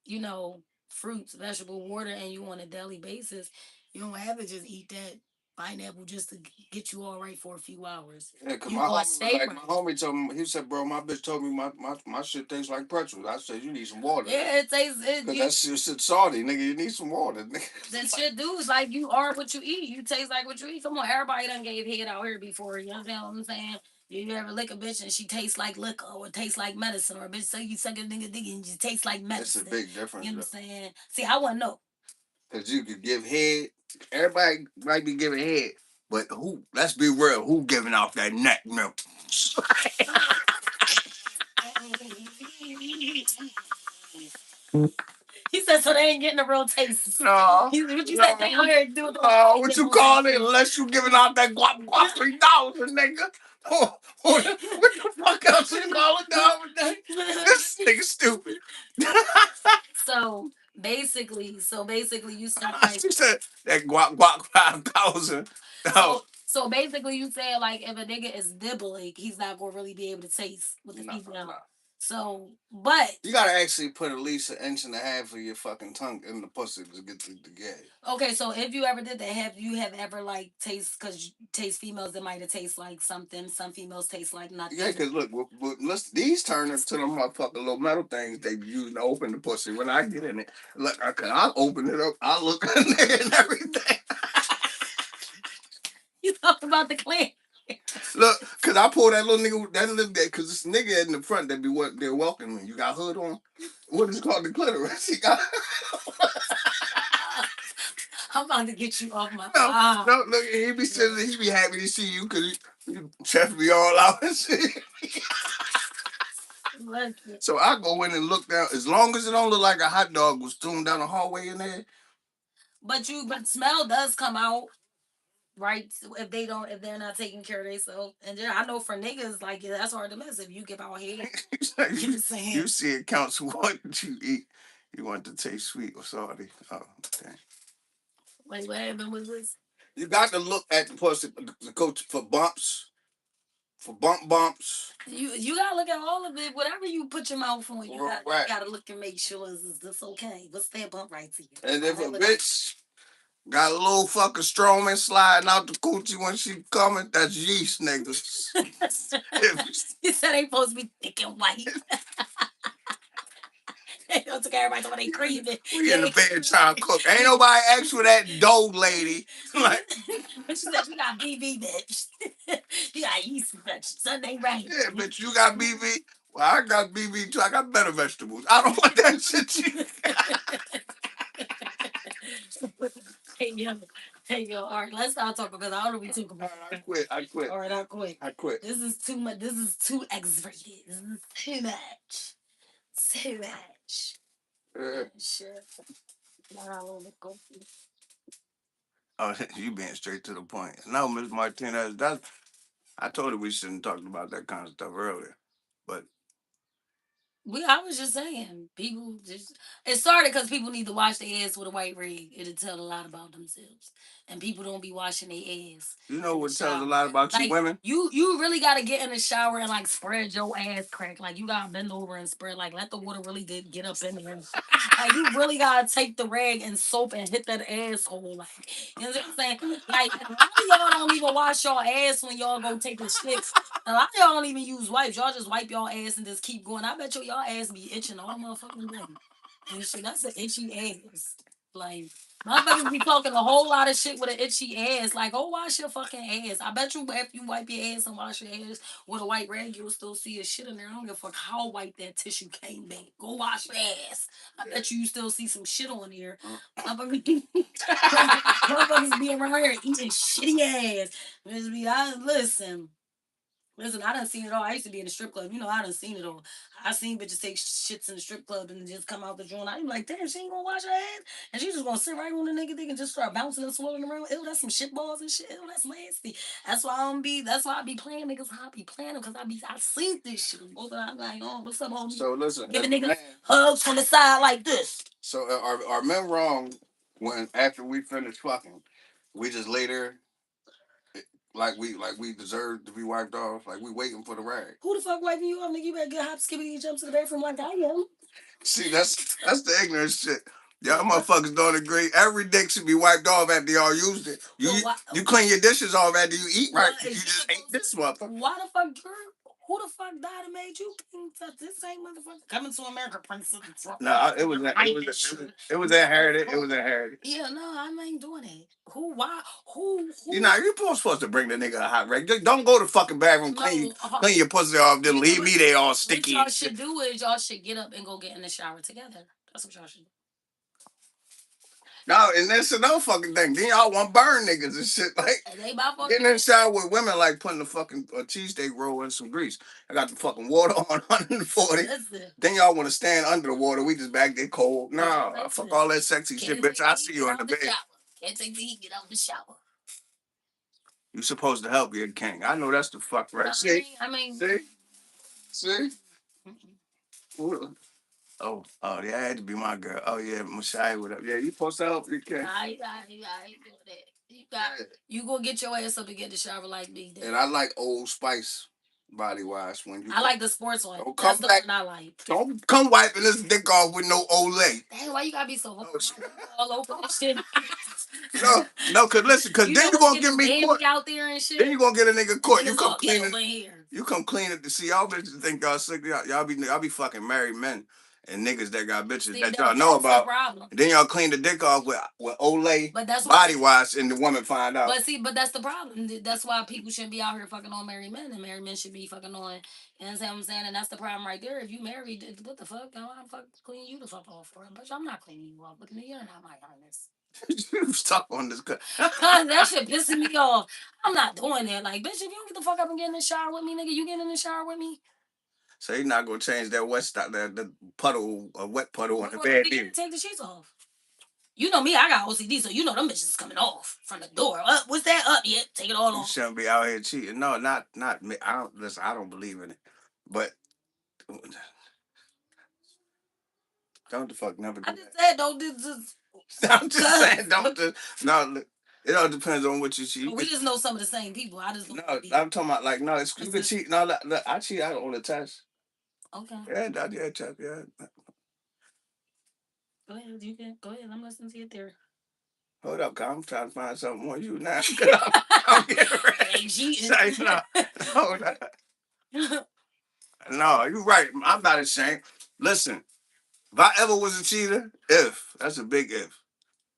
you know, fruits, vegetable, water, and you on a daily basis, you don't have to just eat that pineapple just to get you all right for a few hours. Yeah, cause You my gonna homie, stay like right. my homie told me, he said, "Bro, my bitch told me my shit tastes like pretzels." I said, "You need some water." Yeah, it tastes it. Cause that shit salty, nigga. You need some water, nigga. That shit do is like you are what you eat. You taste like what you eat. Come on, everybody done gave head out here before. You understand what I'm saying? You ever lick a bitch and she tastes like liquor or tastes like medicine, or a bitch say you suck a nigga dick and she tastes like medicine. It's a big difference. You know what I'm saying? See, I wouldn't know. Cause you could give head. Everybody might be giving head, but who? Let's be real. Who giving off that neck milk? He said, so they ain't getting a real taste. No. What you said they out here doing? What you call it? Unless you giving out that guap guap $3, nigga. What the fuck else you call it nowadays? This nigga stupid. So basically, you said like She said that guap guap 5,000. No. so basically you said like if a nigga is nibbling, he's not gonna really be able to taste with the female. No. So, but you gotta actually put at least an inch and a half of your fucking tongue in the pussy to get the gay. Okay, so if you ever did that, have you have ever like taste because taste females that might have taste like something, some females taste like nothing. Yeah, cause look, listen, these turn into them motherfucking little metal things they use to open the pussy. When I get in it, look, I'll open it up, I'll look in there and everything. You talk about the clan. Look, cause I pull that little nigga, that little guy, cause this nigga in the front that be what they're welcoming. You got hood on. What is it called? The clitoris. He got. I'm about to get you off my. No, look, he be sitting, he be happy to see you, cause chest be all out and shit. So I go in and look down. As long as it don't look like a hot dog was thrown down the hallway in there. But smell does come out. Right, if they're not taking care of themselves, and then I know for niggas like that's hard to miss if you give out head. You see it counts what you eat. You want to taste sweet or salty. Oh, dang. Wait, what happened with this? You got to look at the pussy to coach for bumps, for bumps. You gotta look at all of it. Whatever you put your mouth on, you gotta look and make sure is this okay? What's that bump right to you? And if a bitch got a little fucking Strowman sliding out the coochie when she coming, that's yeast, niggas. You said ain't supposed to be thick and white. Don't took everybody to what they craving. We in the bed trying to cook. Ain't nobody asked for that dough, lady. Like, she said you got BB, bitch. You got yeast infection. Sunday rain. Yeah, bitch, you got BB. Well, I got BB too. I got better vegetables. I don't want that shit. Hey yo, all right, let's start talking because I don't know what we talking about. I quit. All right, I quit. This is too much. This is too X-rated. This is too much. Too much. Shit. Oh, you being straight to the point. No, Miss Martinez, that's. I told her we shouldn't talk about that kind of stuff earlier, but I was just saying, people just it started because people need to wash their ass with a white rag. It'll tell a lot about themselves, and people don't be washing their ass. You know In the what tells a shower. lot about you Like women? you really gotta get in the shower and like spread your ass crack. Like you gotta bend over and spread. Like let the water really get up in there. Like you really gotta take the rag and soap and hit that asshole. Like you know what I'm saying? Like a lot of y'all don't even wash your ass when y'all go take a shit. A lot of y'all don't even use wipes. Y'all just wipe y'all ass and just keep going. I bet y'all ass be itching all motherfucking day. And shit, that's an itchy ass. Like, motherfuckers be talking a whole lot of shit with an itchy ass. Like, go wash your fucking ass. I bet you if you wipe your ass and wash your ass with a white rag, you'll still see your shit in there. I don't give a fuck how white that tissue came back. Go wash your ass. I bet you still see some shit on here. Motherfuckers motherfuckers be around here eating shitty ass. Listen. Listen, I done seen it all. I used to be in the strip club. You know, I done seen it all. I seen bitches take shits in the strip club and just come out the joint. I'm like, damn, she ain't gonna wash her ass. And she just gonna sit right on the nigga dick and just start bouncing and swirling around. Ew, that's some shit balls and shit. Ew, that's nasty. That's why I be playing niggas how I be playing them, because I seen this shit. I'm like, oh, what's up, homie? So listen, Give a as a nigga man, hugs from the side like this. so are men wrong when after we finish fucking, we just lay there like we deserve to be wiped off, like we waiting for the rag? Who the fuck wiping you off, nigga? You better get hop, skibbity, jump to the bathroom like I am. See, that's the ignorant shit. Y'all motherfuckers don't agree. Every dick should be wiped off after y'all used it. Well, why, You clean your dishes off after you eat, right? why You is you just ate supposed to? this motherfucker. Why the fuck, girl? Who the fuck died and made you king? This same motherfucker coming to America, Princess. No, it was inherited. It was inherited. Yeah, no, I ain't doing that. Who? Why? Who? You know, you're supposed to bring the nigga a hot rag. Don't go to fucking bathroom, No, clean your pussy off, then you know leave me there all what sticky y'all and shit. should do is y'all should get up and go get in the shower together. That's what y'all should do. No, and that's another fucking thing. Then y'all want to burn niggas and shit. Like, And they about fucking. getting in the shower with women like putting the fucking cheesesteak roll in some grease. I got the fucking water on 140. Listen, Then y'all want to stand under the water. We just back there cold. Nah, listen. fuck all that sexy shit, Can't bitch. take the I heat, see get you in out the the bed. shower. Can't take the heat, get out the shower. You supposed to help your king. I know that's the fuck right. No, See, I mean, see. mm-mm. Oh, yeah, that had to be my girl. Oh yeah, Mashai, what up? Yeah, you supposed to help your king. I ain't doing that. You go get your ass up and get in the shower like me. Then. And I like Old Spice body wash when you. I like the sports one. Don't That's come the back. one I like. Don't come wiping this dick off with no Olay. Dang, why you gotta be so Oh, shit. all over that shit? No, cause listen, cause You then know you when gonna niggas get me band caught. me out there and shit, Then you gonna get a nigga and caught. You niggas come all get clean it. over here. You come clean it to see y'all bitches think y'all sick. Y'all be fucking married men and niggas that got bitches See, that y'all know that's the about. problem. And then y'all clean the dick off with Olay But that's body why. wash, and the woman find out. But see, but that's the problem. That's why people shouldn't be out here fucking on married men, and married men should be fucking on. You know what I'm saying? And that's the problem right there. If you married, what the fuck? I'm fucking clean you the fuck off for it. But I'm not cleaning you off. Look at me, you're not my highness. You stuck on this cut. God, that shit pissing me off. I'm not doing that. Like, bitch, if you don't get the fuck up and get in the shower with me, nigga, you get in the shower with me. So he's not gonna change that wet stuff, the puddle, a wet puddle on We're the gonna bed. take the sheets off. You know me, I got OCD, so you know them bitches coming off from the door. What's that? Up yet? Take it all You off. shouldn't be out here cheating. No, not me. I don't listen. I don't believe in it. But don't the fuck never do I just that. said don't just. I'm just saying, don't just no. Look, it all depends on what you cheat. We just know some of the same people. I just don't. No, I'm talking about like no. You can It's cheat. No, look, I cheat out on the test. okay. Yeah, test. Yeah. Go ahead. You can go ahead. I'm listening to your theory. Hold up, 'cause I'm trying to find something on you now. I'm getting It ready. ain't cheating. Say no, no, no. You're right. I'm not ashamed. Listen, if I ever was a cheater, if that's a big if.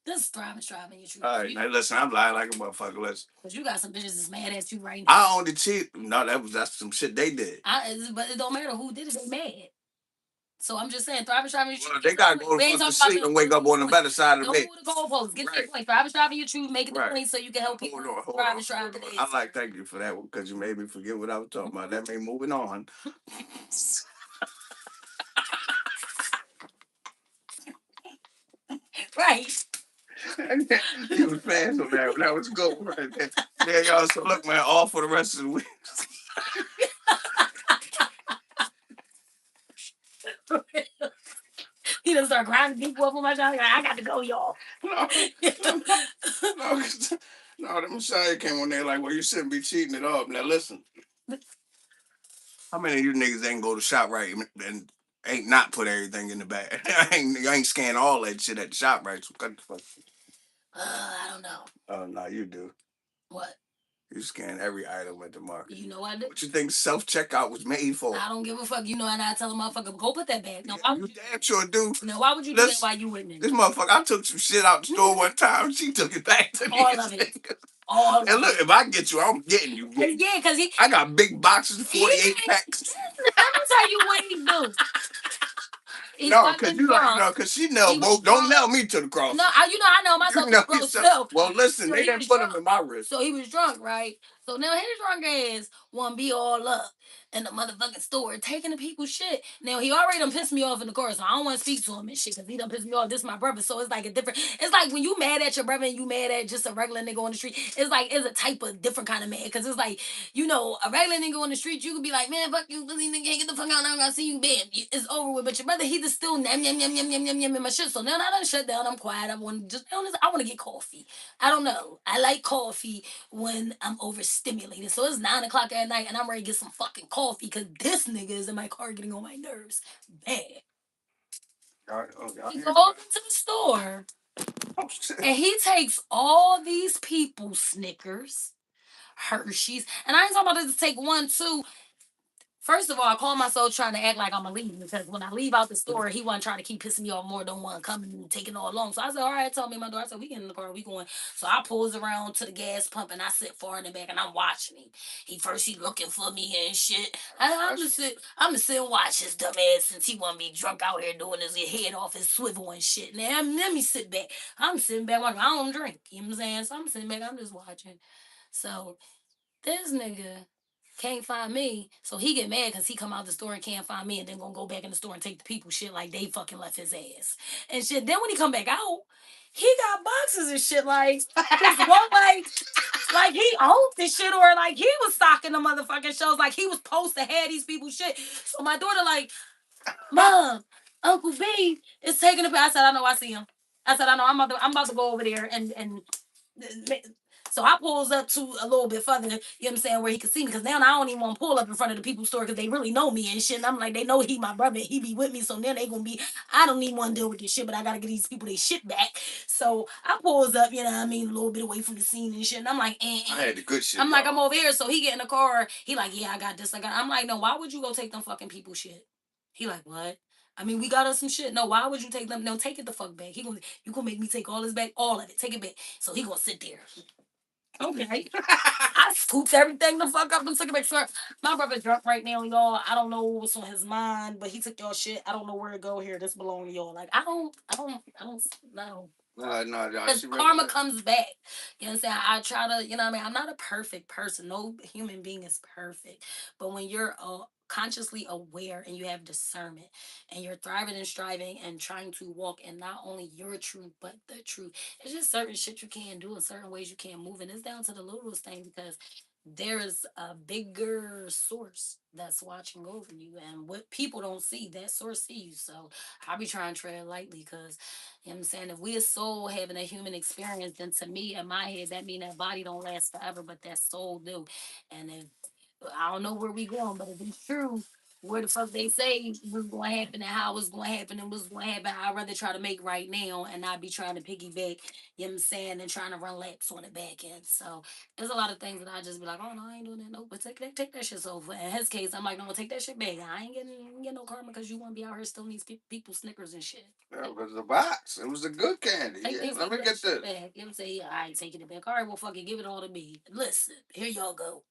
This striving your truth. All right, now listen, I'm lying like a motherfucker. Listen, Cause you got some bitches that's mad at you right now. I only cheat. No, that's some shit they did. But it don't matter who did it. They mad. So I'm just saying, striving your Well, truth. they gotta go to We ain't fuck to talking about sleep and wake up on the better side of the don't bed. move the goalposts. Get to Right. the point. Striving your truth. Make it the Right. point so you can help people. Strive. I like thank you for that one because you made me forget what I was talking about. That made moving on. Right. You was fans on that. That was good right there. Yeah, y'all. So look, man, all for the rest of the week. He done start grinding people up on my job. Like, I got to go, y'all. No, no, no. The Messiah came on there like, well, you shouldn't be cheating it up. Now listen, how many of you niggas ain't go to shop right and ain't not put everything in the bag? You ain't scan all that shit at the shop right. So cut the fuck. I don't know. Oh no, you do. What? You scan every item at the market. You know I do. What you think self checkout was made for? I don't give a fuck. You know, and I tell a motherfucker, go put that bag. No, why would You damn sure do. no, why would you do that while you with me? This motherfucker, I took some shit out the store one time. And she took it back to me. All of it. All And of look, it. if I get you, I'm getting you. And yeah, because I got big boxes, 48 packs. let me tell you what he do. He's No, cause fucking you like drunk. no, cause she nailed He was both. Don't drunk. nail me to the cross. No, I know myself You to nail the cross yourself. still. Well, listen, So they he didn't was put them drunk. in my wrist. So he was drunk, right? So now his drunk ass want to be all up in the motherfucking store taking the people's shit. Now he already done pissed me off in the car, so I don't want to speak to him and shit because he done pissed me off. This is my brother, so it's like a different. It's like when you mad at your brother and you mad at just a regular nigga on the street. It's like it's a type of different kind of mad because it's like a regular nigga on the street you could be like, man, fuck you, pussy nigga, get the fuck out. I'm gonna see you, bam, it's over with. But your brother, he just still yum yum yum yum yum yum yum in my shit. So now I done shut down. I'm quiet. I want to just be honest. I want to get coffee. I don't know. I like coffee when I'm overstimulated. So it's 9 o'clock at night and I'm ready to get some fucking coffee because this nigga is in my car getting on my nerves. Bad. He goes into the store and he takes all these people's Snickers, Hershey's, and I ain't talking about this to take one, two. First of all, I call myself trying to act like I'm a leave because when I leave out the store, he wasn't trying to keep pissing me off more than one coming and taking all along. So I said, all right, tell me my daughter. I said, we get in the car, we going. So I pulls around to the gas pump and I sit far in the back and I'm watching him. He looking for me and shit. I'm just sit and watch his dumb ass since he want me drunk out here doing his head off his swivel and shit. Now let me sit back. I'm sitting back watching. I don't drink. You know what I'm saying? So I'm sitting back, I'm just watching. So this nigga can't find me, so he get mad because he come out the store and can't find me, and then gonna go back in the store and take the people shit like they fucking left his ass and shit. Then when he come back out, he got boxes and shit like this one like he owned this shit or like he was stocking the motherfucking shows like he was supposed to have these people shit. So my daughter like, Mom, Uncle B is taking the. I said I know I see him. I said I know I'm about to go over there and so I pulls up to a little bit further, you know what I'm saying, where he could see me. Because now I don't even want to pull up in front of the people's store because they really know me and shit. And I'm like, they know he my brother. He be with me. So now they going to be, I don't even want to deal with this shit, but I got to get these people their shit back. So I pulls up, you know what I mean, a little bit away from the scene and shit. And I'm like, I had the good shit. I'm like, I'm over here. So he get in the car. He like, yeah, I got this. I'm like, no, why would you go take them fucking people shit? He like, what? I mean, we got us some shit. No, why would you take them? No, take it the fuck back. You gonna make me take all this back, all of it. Take it back. So he gonna sit there. Okay. I scooped everything the fuck up and took it back. Sir, my brother's drunk right now, y'all. I don't know what's on his mind, but he took y'all shit. I don't know where to go here. This belong to y'all. Like I don't know. No. Because karma comes back. You know what I'm saying? I try to, you know what I mean? I'm not a perfect person. No human being is perfect. But when you're consciously aware and you have discernment and you're thriving and striving and trying to walk in not only your truth, but the truth, it's just certain shit you can't do and certain ways you can't move. And it's down to the littlest thing because there's a bigger source that's watching over you. And what people don't see, that source sees. So I'll be trying to tread lightly because, you know what I'm saying, if we a soul having a human experience, then to me, in my head, that mean that body don't last forever, but that soul do. And if I don't know where we going, but if it's true, where the fuck they say what's going to happen and how it's going to happen and what's going to happen, I'd rather try to make right now and not be trying to piggyback, you know what I'm saying, and trying to run laps on the back end. So there's a lot of things that I just be like, oh no, I ain't doing that. No, but take that shit. So in his case, I'm like, no, take that shit back. I ain't getting no karma because you want to be out here stealing these people Snickers and shit. Yeah, it was a box. It was a good candy. Yeah, let me get this. Back. You know what I'm saying? Yeah, I ain't taking it back. All right, well, fuck it. Give it all to me. Listen, here y'all go.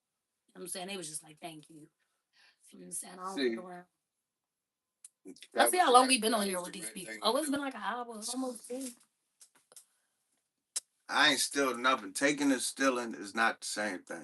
You know what I'm saying? They was just like, thank you. You know what I'm saying? I don't fuck around. Let's see how long we've been on here with these people. Oh, it's been like an hour, almost 2. I ain't stealing nothing. Taking and stealing is not the same thing.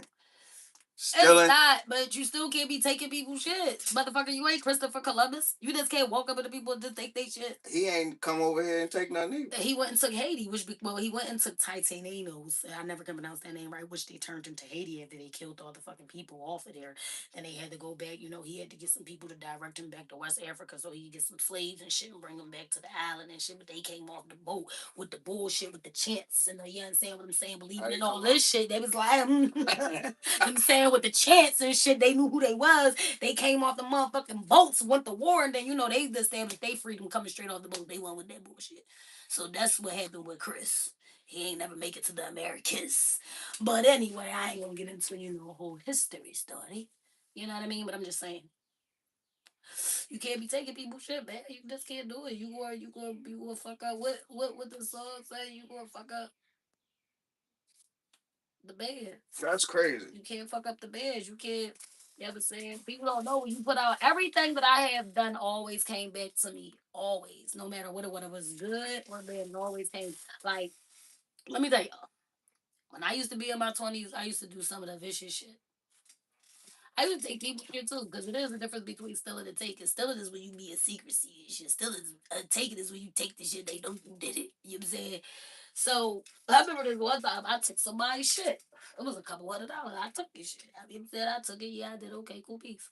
Still It's ain't. not, but you still can't be taking people's shit. Motherfucker, you ain't Christopher Columbus. You just can't walk up to people and just take their shit. He ain't come over here and take nothing either. He went and took Haiti, well, he went and took Titanos. I never can pronounce that name right, which they turned into Haiti after they killed all the fucking people off of there. Then they had to go back, he had to get some people to direct him back to West Africa so he could get some slaves and shit and bring them back to the island and shit. But they came off the boat with the bullshit, with the chants and you understand what I'm saying, believing in all this shit. They was like, I'm saying with the chants and shit, they knew who they was. They came off the motherfucking boats, went to war, and then they established their freedom coming straight off the boat. They went with that bullshit. So that's what happened with Chris. He ain't never make it to the Americas. But anyway, I ain't gonna get into, a whole history story. You know what I mean? But I'm just saying, you can't be taking people's shit, man. You just can't do it. You gonna fuck up what the song say. You gonna fuck up the bed. That's crazy. You can't fuck up the beds. You can't. You know what I'm saying? People don't know when you put out everything that I have done always came back to me. Always. No matter what it was good or bad, it always came. Like, let me tell you, when I used to be in my 20s, I used to do some of the vicious shit. I would take people shit too, because it is a difference between stealing and taking. Stealing is when you be in secrecy and shit. Stealing is taking is when you take the shit they know you did it. You know what I'm saying? So I remember this one time I took somebody's shit. It was a couple $100. I took his shit. I mean, said I took it. Yeah, I did. Okay, cool, peace.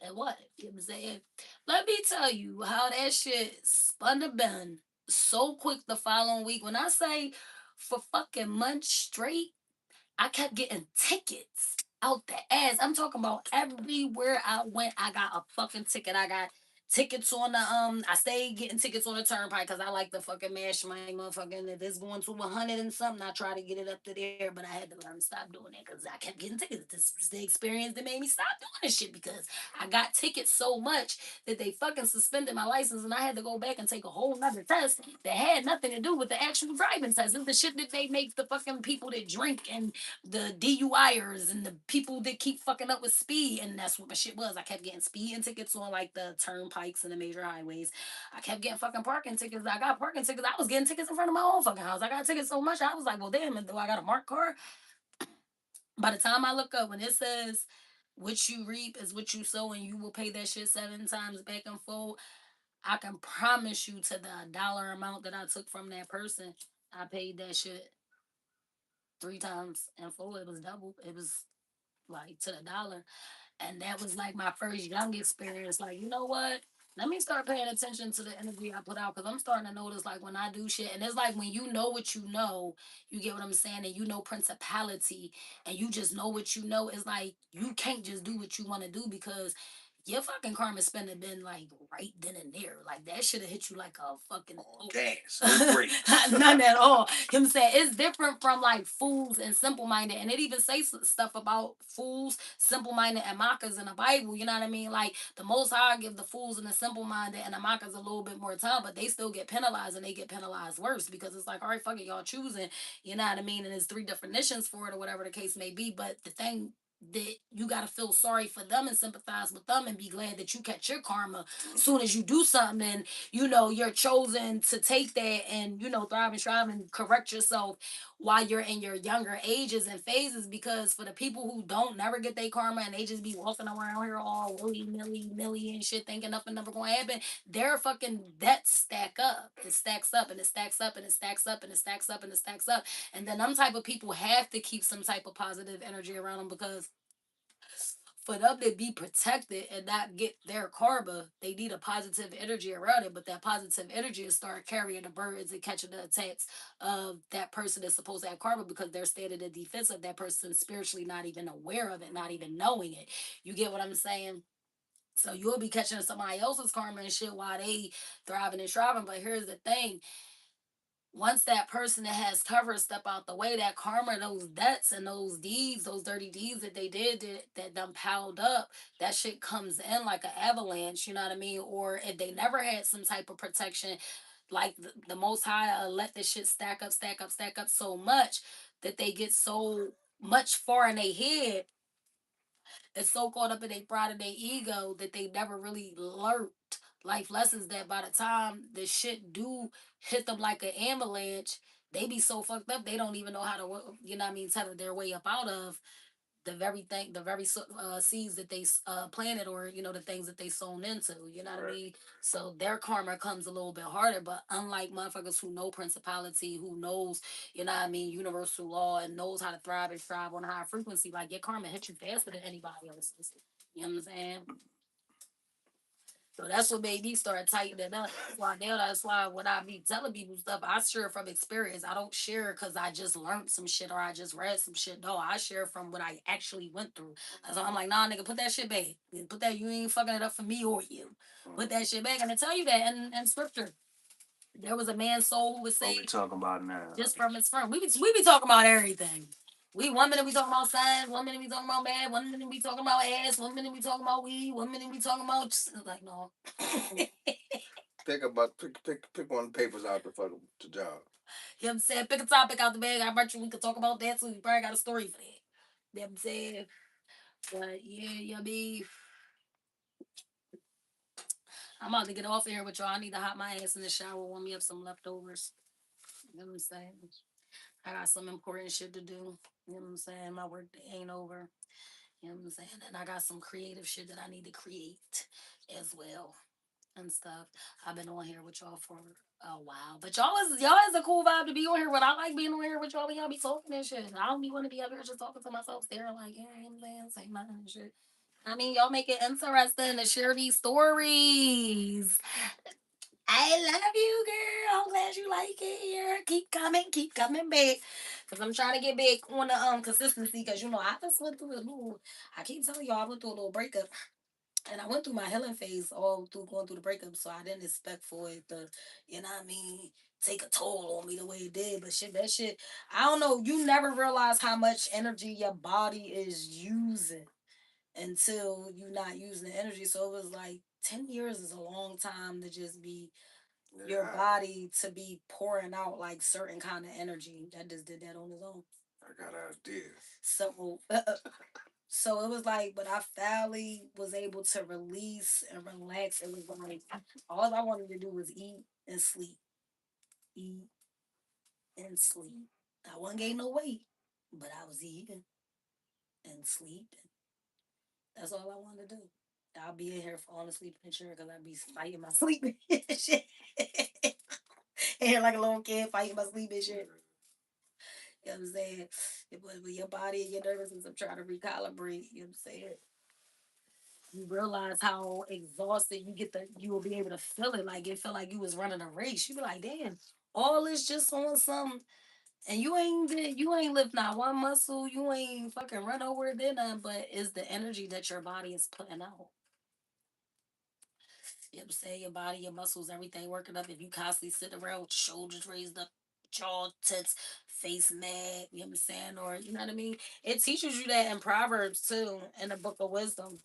And what? You know what I'm saying? Let me tell you how that shit spun the bend so quick the following week. When I say for fucking months straight, I kept getting tickets out the ass. I'm talking about everywhere I went, I got a fucking ticket. I got tickets on the I stayed getting tickets on the turnpike because I like to fucking mash my motherfucking if it's going to 100 and something, I try to get it up to there, but I had to learn to stop doing that because I kept getting tickets. This was the experience that made me stop doing this shit because I got tickets so much that they fucking suspended my license and I had to go back and take a whole nother test that had nothing to do with the actual driving test. It's the shit that they make the fucking people that drink and the DUIers and the people that keep fucking up with speed. And that's what my shit was. I kept getting speeding tickets on like the turnpikes and the major highways. I kept getting fucking parking tickets. I got parking tickets. I was getting tickets in front of my own fucking house. I got tickets so much. I was like, well, damn, do I got a marked car? By the time I look up, when it says, what you reap is what you sow, and you will pay that shit 7 times back and forth. I can promise you to the dollar amount that I took from that person, I paid that shit 3 times in full. It was double. It was like to the dollar. And that was like my first young experience. Like, you know what? Let me start paying attention to the energy I put out because I'm starting to notice like when I do shit, and it's like when you know what you know, you get what I'm saying, and you know principality, and you just know what you know. It's like you can't just do what you want to do because your fucking karma spend have been like right then and there. Like that should have hit you like a fucking Gas, no brakes. none at all. You know what I'm saying? It's different from like fools and simple minded. And it even says stuff about fools, simple minded, and mockers in the Bible. You know what I mean? Like the most high give the fools and the simple minded and the mockers a little bit more time, but they still get penalized and they get penalized worse because it's like, all right, fuck it, y'all choosing, you know what I mean? And there's three definitions for it or whatever the case may be. But the thing that you gotta feel sorry for them and sympathize with them and be glad that you catch your karma as soon as you do something and you're chosen to take that and thrive and strive and correct yourself while you're in your younger ages and phases, because for the people who don't never get their karma and they just be walking around here all willy-nilly and shit thinking nothing never gonna happen, their fucking debts stack up. It stacks up and it stacks up and it stacks up and it stacks up and it stacks up. And then them type of people have to keep some type of positive energy around them because for them to be protected and not get their karma, they need a positive energy around it. But that positive energy is start carrying the burdens and catching the attacks of that person that's supposed to have karma because they're standing in defense of that person spiritually, not even aware of it, not even knowing it. You get what I'm saying? So you'll be catching somebody else's karma and shit while they thriving and striving. But here's the thing, once that person that has cover step out the way, that karma, those debts and those deeds, those dirty deeds that they did that them piled up, that shit comes in like an avalanche, you know what I mean? Or if they never had some type of protection, like the Most High let this shit stack up, stack up, stack up so much that they get so much far in their head and so caught up in their pride and their ego that they never really learned life lessons that by the time the shit do hit them like an avalanche, they be so fucked up they don't even know how to, you know what I mean, tether their way up out of. the very seeds that they planted, or the things that they sown into. You know what I Right. mean? So their karma comes a little bit harder. But unlike motherfuckers who know principality, who knows, universal law, and knows how to thrive and strive on a higher frequency, like your karma hits you faster than anybody else's. You know what I'm saying? So that's what made me start tightening up. That's why when I be telling people stuff, I share from experience. I don't share because I just learned some shit or I just read some shit. No, I share from what I actually went through. So I'm like, nah, nigga, put that shit back. Put that, you ain't fucking it up for me or you. Put that shit back. And I tell you that in scripture. There was a man's soul who was What we saved talking about now? just from his friend. We be talking about everything. We 1 minute we talking about science, 1 minute we talking about math, 1 minute we talking about ass, 1 minute we talking about weed, 1 minute we talking about like no. Pick one of the papers out the fucking the job. You know what I'm saying? Pick a topic out the bag. I bet you we could talk about that too. You probably got a story for that. You know what I'm saying? But yeah, I'm about to get off of here with y'all. I need to hop my ass in the shower, warm me up some leftovers. You know what I'm saying? I got some important shit to do. You know what I'm saying? My work day ain't over. You know what I'm saying? And I got some creative shit that I need to create as well and stuff. I've been on here with y'all for a while. But y'all is a cool vibe to be on here with. I like being on here with y'all when y'all be talking and shit. I don't be want to be up here just talking to myself, staring like, yeah, you know what I'm saying? Say nothing and shit. I mean, y'all make it interesting to share these stories. I love you, girl. I'm glad you like it here. Keep coming back. Cause I'm trying to get back on the consistency. Cause I just went through a little. I keep telling y'all I went through a little breakup, and I went through my healing phase all through going through the breakup. So I didn't expect for it to, you know what I mean, take a toll on me the way it did. But shit, that shit, I don't know. You never realize how much energy your body is using until you're not using the energy. So it was like 10 years is a long time to just be your Yeah, body to be pouring out like certain kind of energy. That just did that on its own. I got ideas. So, so it was like, but I finally was able to release and relax. It was like all I wanted to do was eat and sleep. I wasn't gaining no weight, but I was eating and sleeping. That's all I wanted to do. I'll be in here falling asleep in the chair because I be fighting my sleep and shit. And like a little kid fighting my sleep and shit. You know what I'm saying? But with your body and your nervous system trying to recalibrate, you know what I'm saying? You realize how exhausted you will be able to feel it. Like it felt like you was running a race. You be like, damn, all this just on some and you ain't lift not one muscle, you ain't fucking run over it then but it's the energy that your body is putting out. You know what I'm saying? Your body, your muscles, everything working up. If you constantly sit around with shoulders raised up, jaw tense, face mad, you know what I'm saying? Or, you know what I mean? It teaches you that in Proverbs too, in the book of wisdom.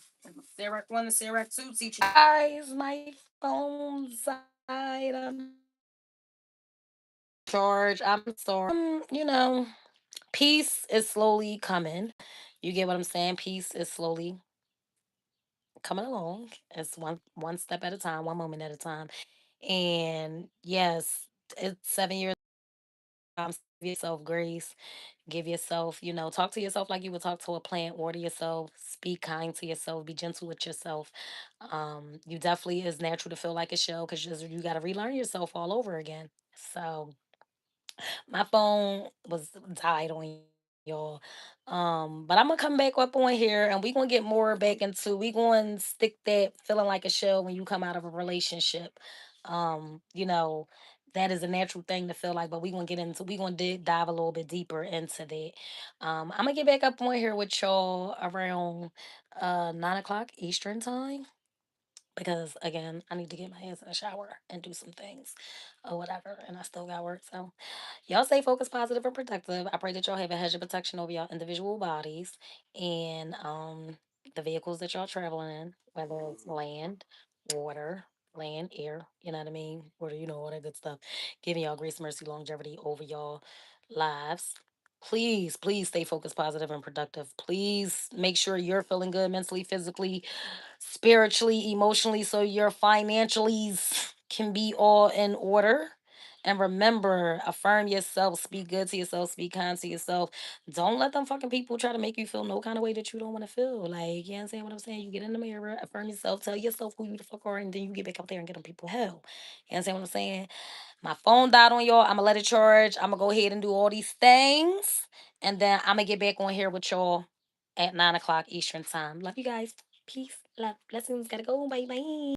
Sirach 1 and Sirach 2 teach you. Guys, my phone died. Charge. I'm sorry. Peace is slowly coming. You get what I'm saying? Peace is slowly coming along. It's one step at a time, one moment at a time. And yes, it's 7 years. Give yourself grace. Give yourself, talk to yourself like you would talk to a plant. Water yourself. Speak kind to yourself. Be gentle with yourself. You definitely is natural to feel like a shell because you got to relearn yourself all over again. So my phone was died on y'all. But I'm gonna come back up on here and we gonna get more back into we gonna stick that feeling like a shell when you come out of a relationship. That is a natural thing to feel like, but we gonna dive a little bit deeper into that. I'm gonna get back up on here with y'all around 9 o'clock Eastern time because again I need to get my hands in the shower and do some things or whatever and I still got work. So y'all stay focused, positive, and productive. I pray that y'all have a hedge of protection over y'all individual bodies and the vehicles that y'all traveling in, whether it's land, air, you know what I mean? Water, all that good stuff. Giving y'all grace, mercy, longevity over y'all lives. Please, please stay focused, positive, and productive. Please make sure you're feeling good mentally, physically, spiritually, emotionally, so your financials can be all in order. And remember, affirm yourself, speak good to yourself, speak kind to yourself. Don't let them fucking people try to make you feel no kind of way that you don't want to feel. Like, you understand what I'm saying? You get in the mirror, affirm yourself, tell yourself who you the fuck are, and then you get back out there and get them people hell. You understand what I'm saying? My phone died on y'all. I'm gonna let it charge. I'm gonna go ahead and do all these things. And then I'm gonna get back on here with y'all at 9 o'clock Eastern time. Love you guys. Peace. Love. Blessings. Gotta go. Bye bye.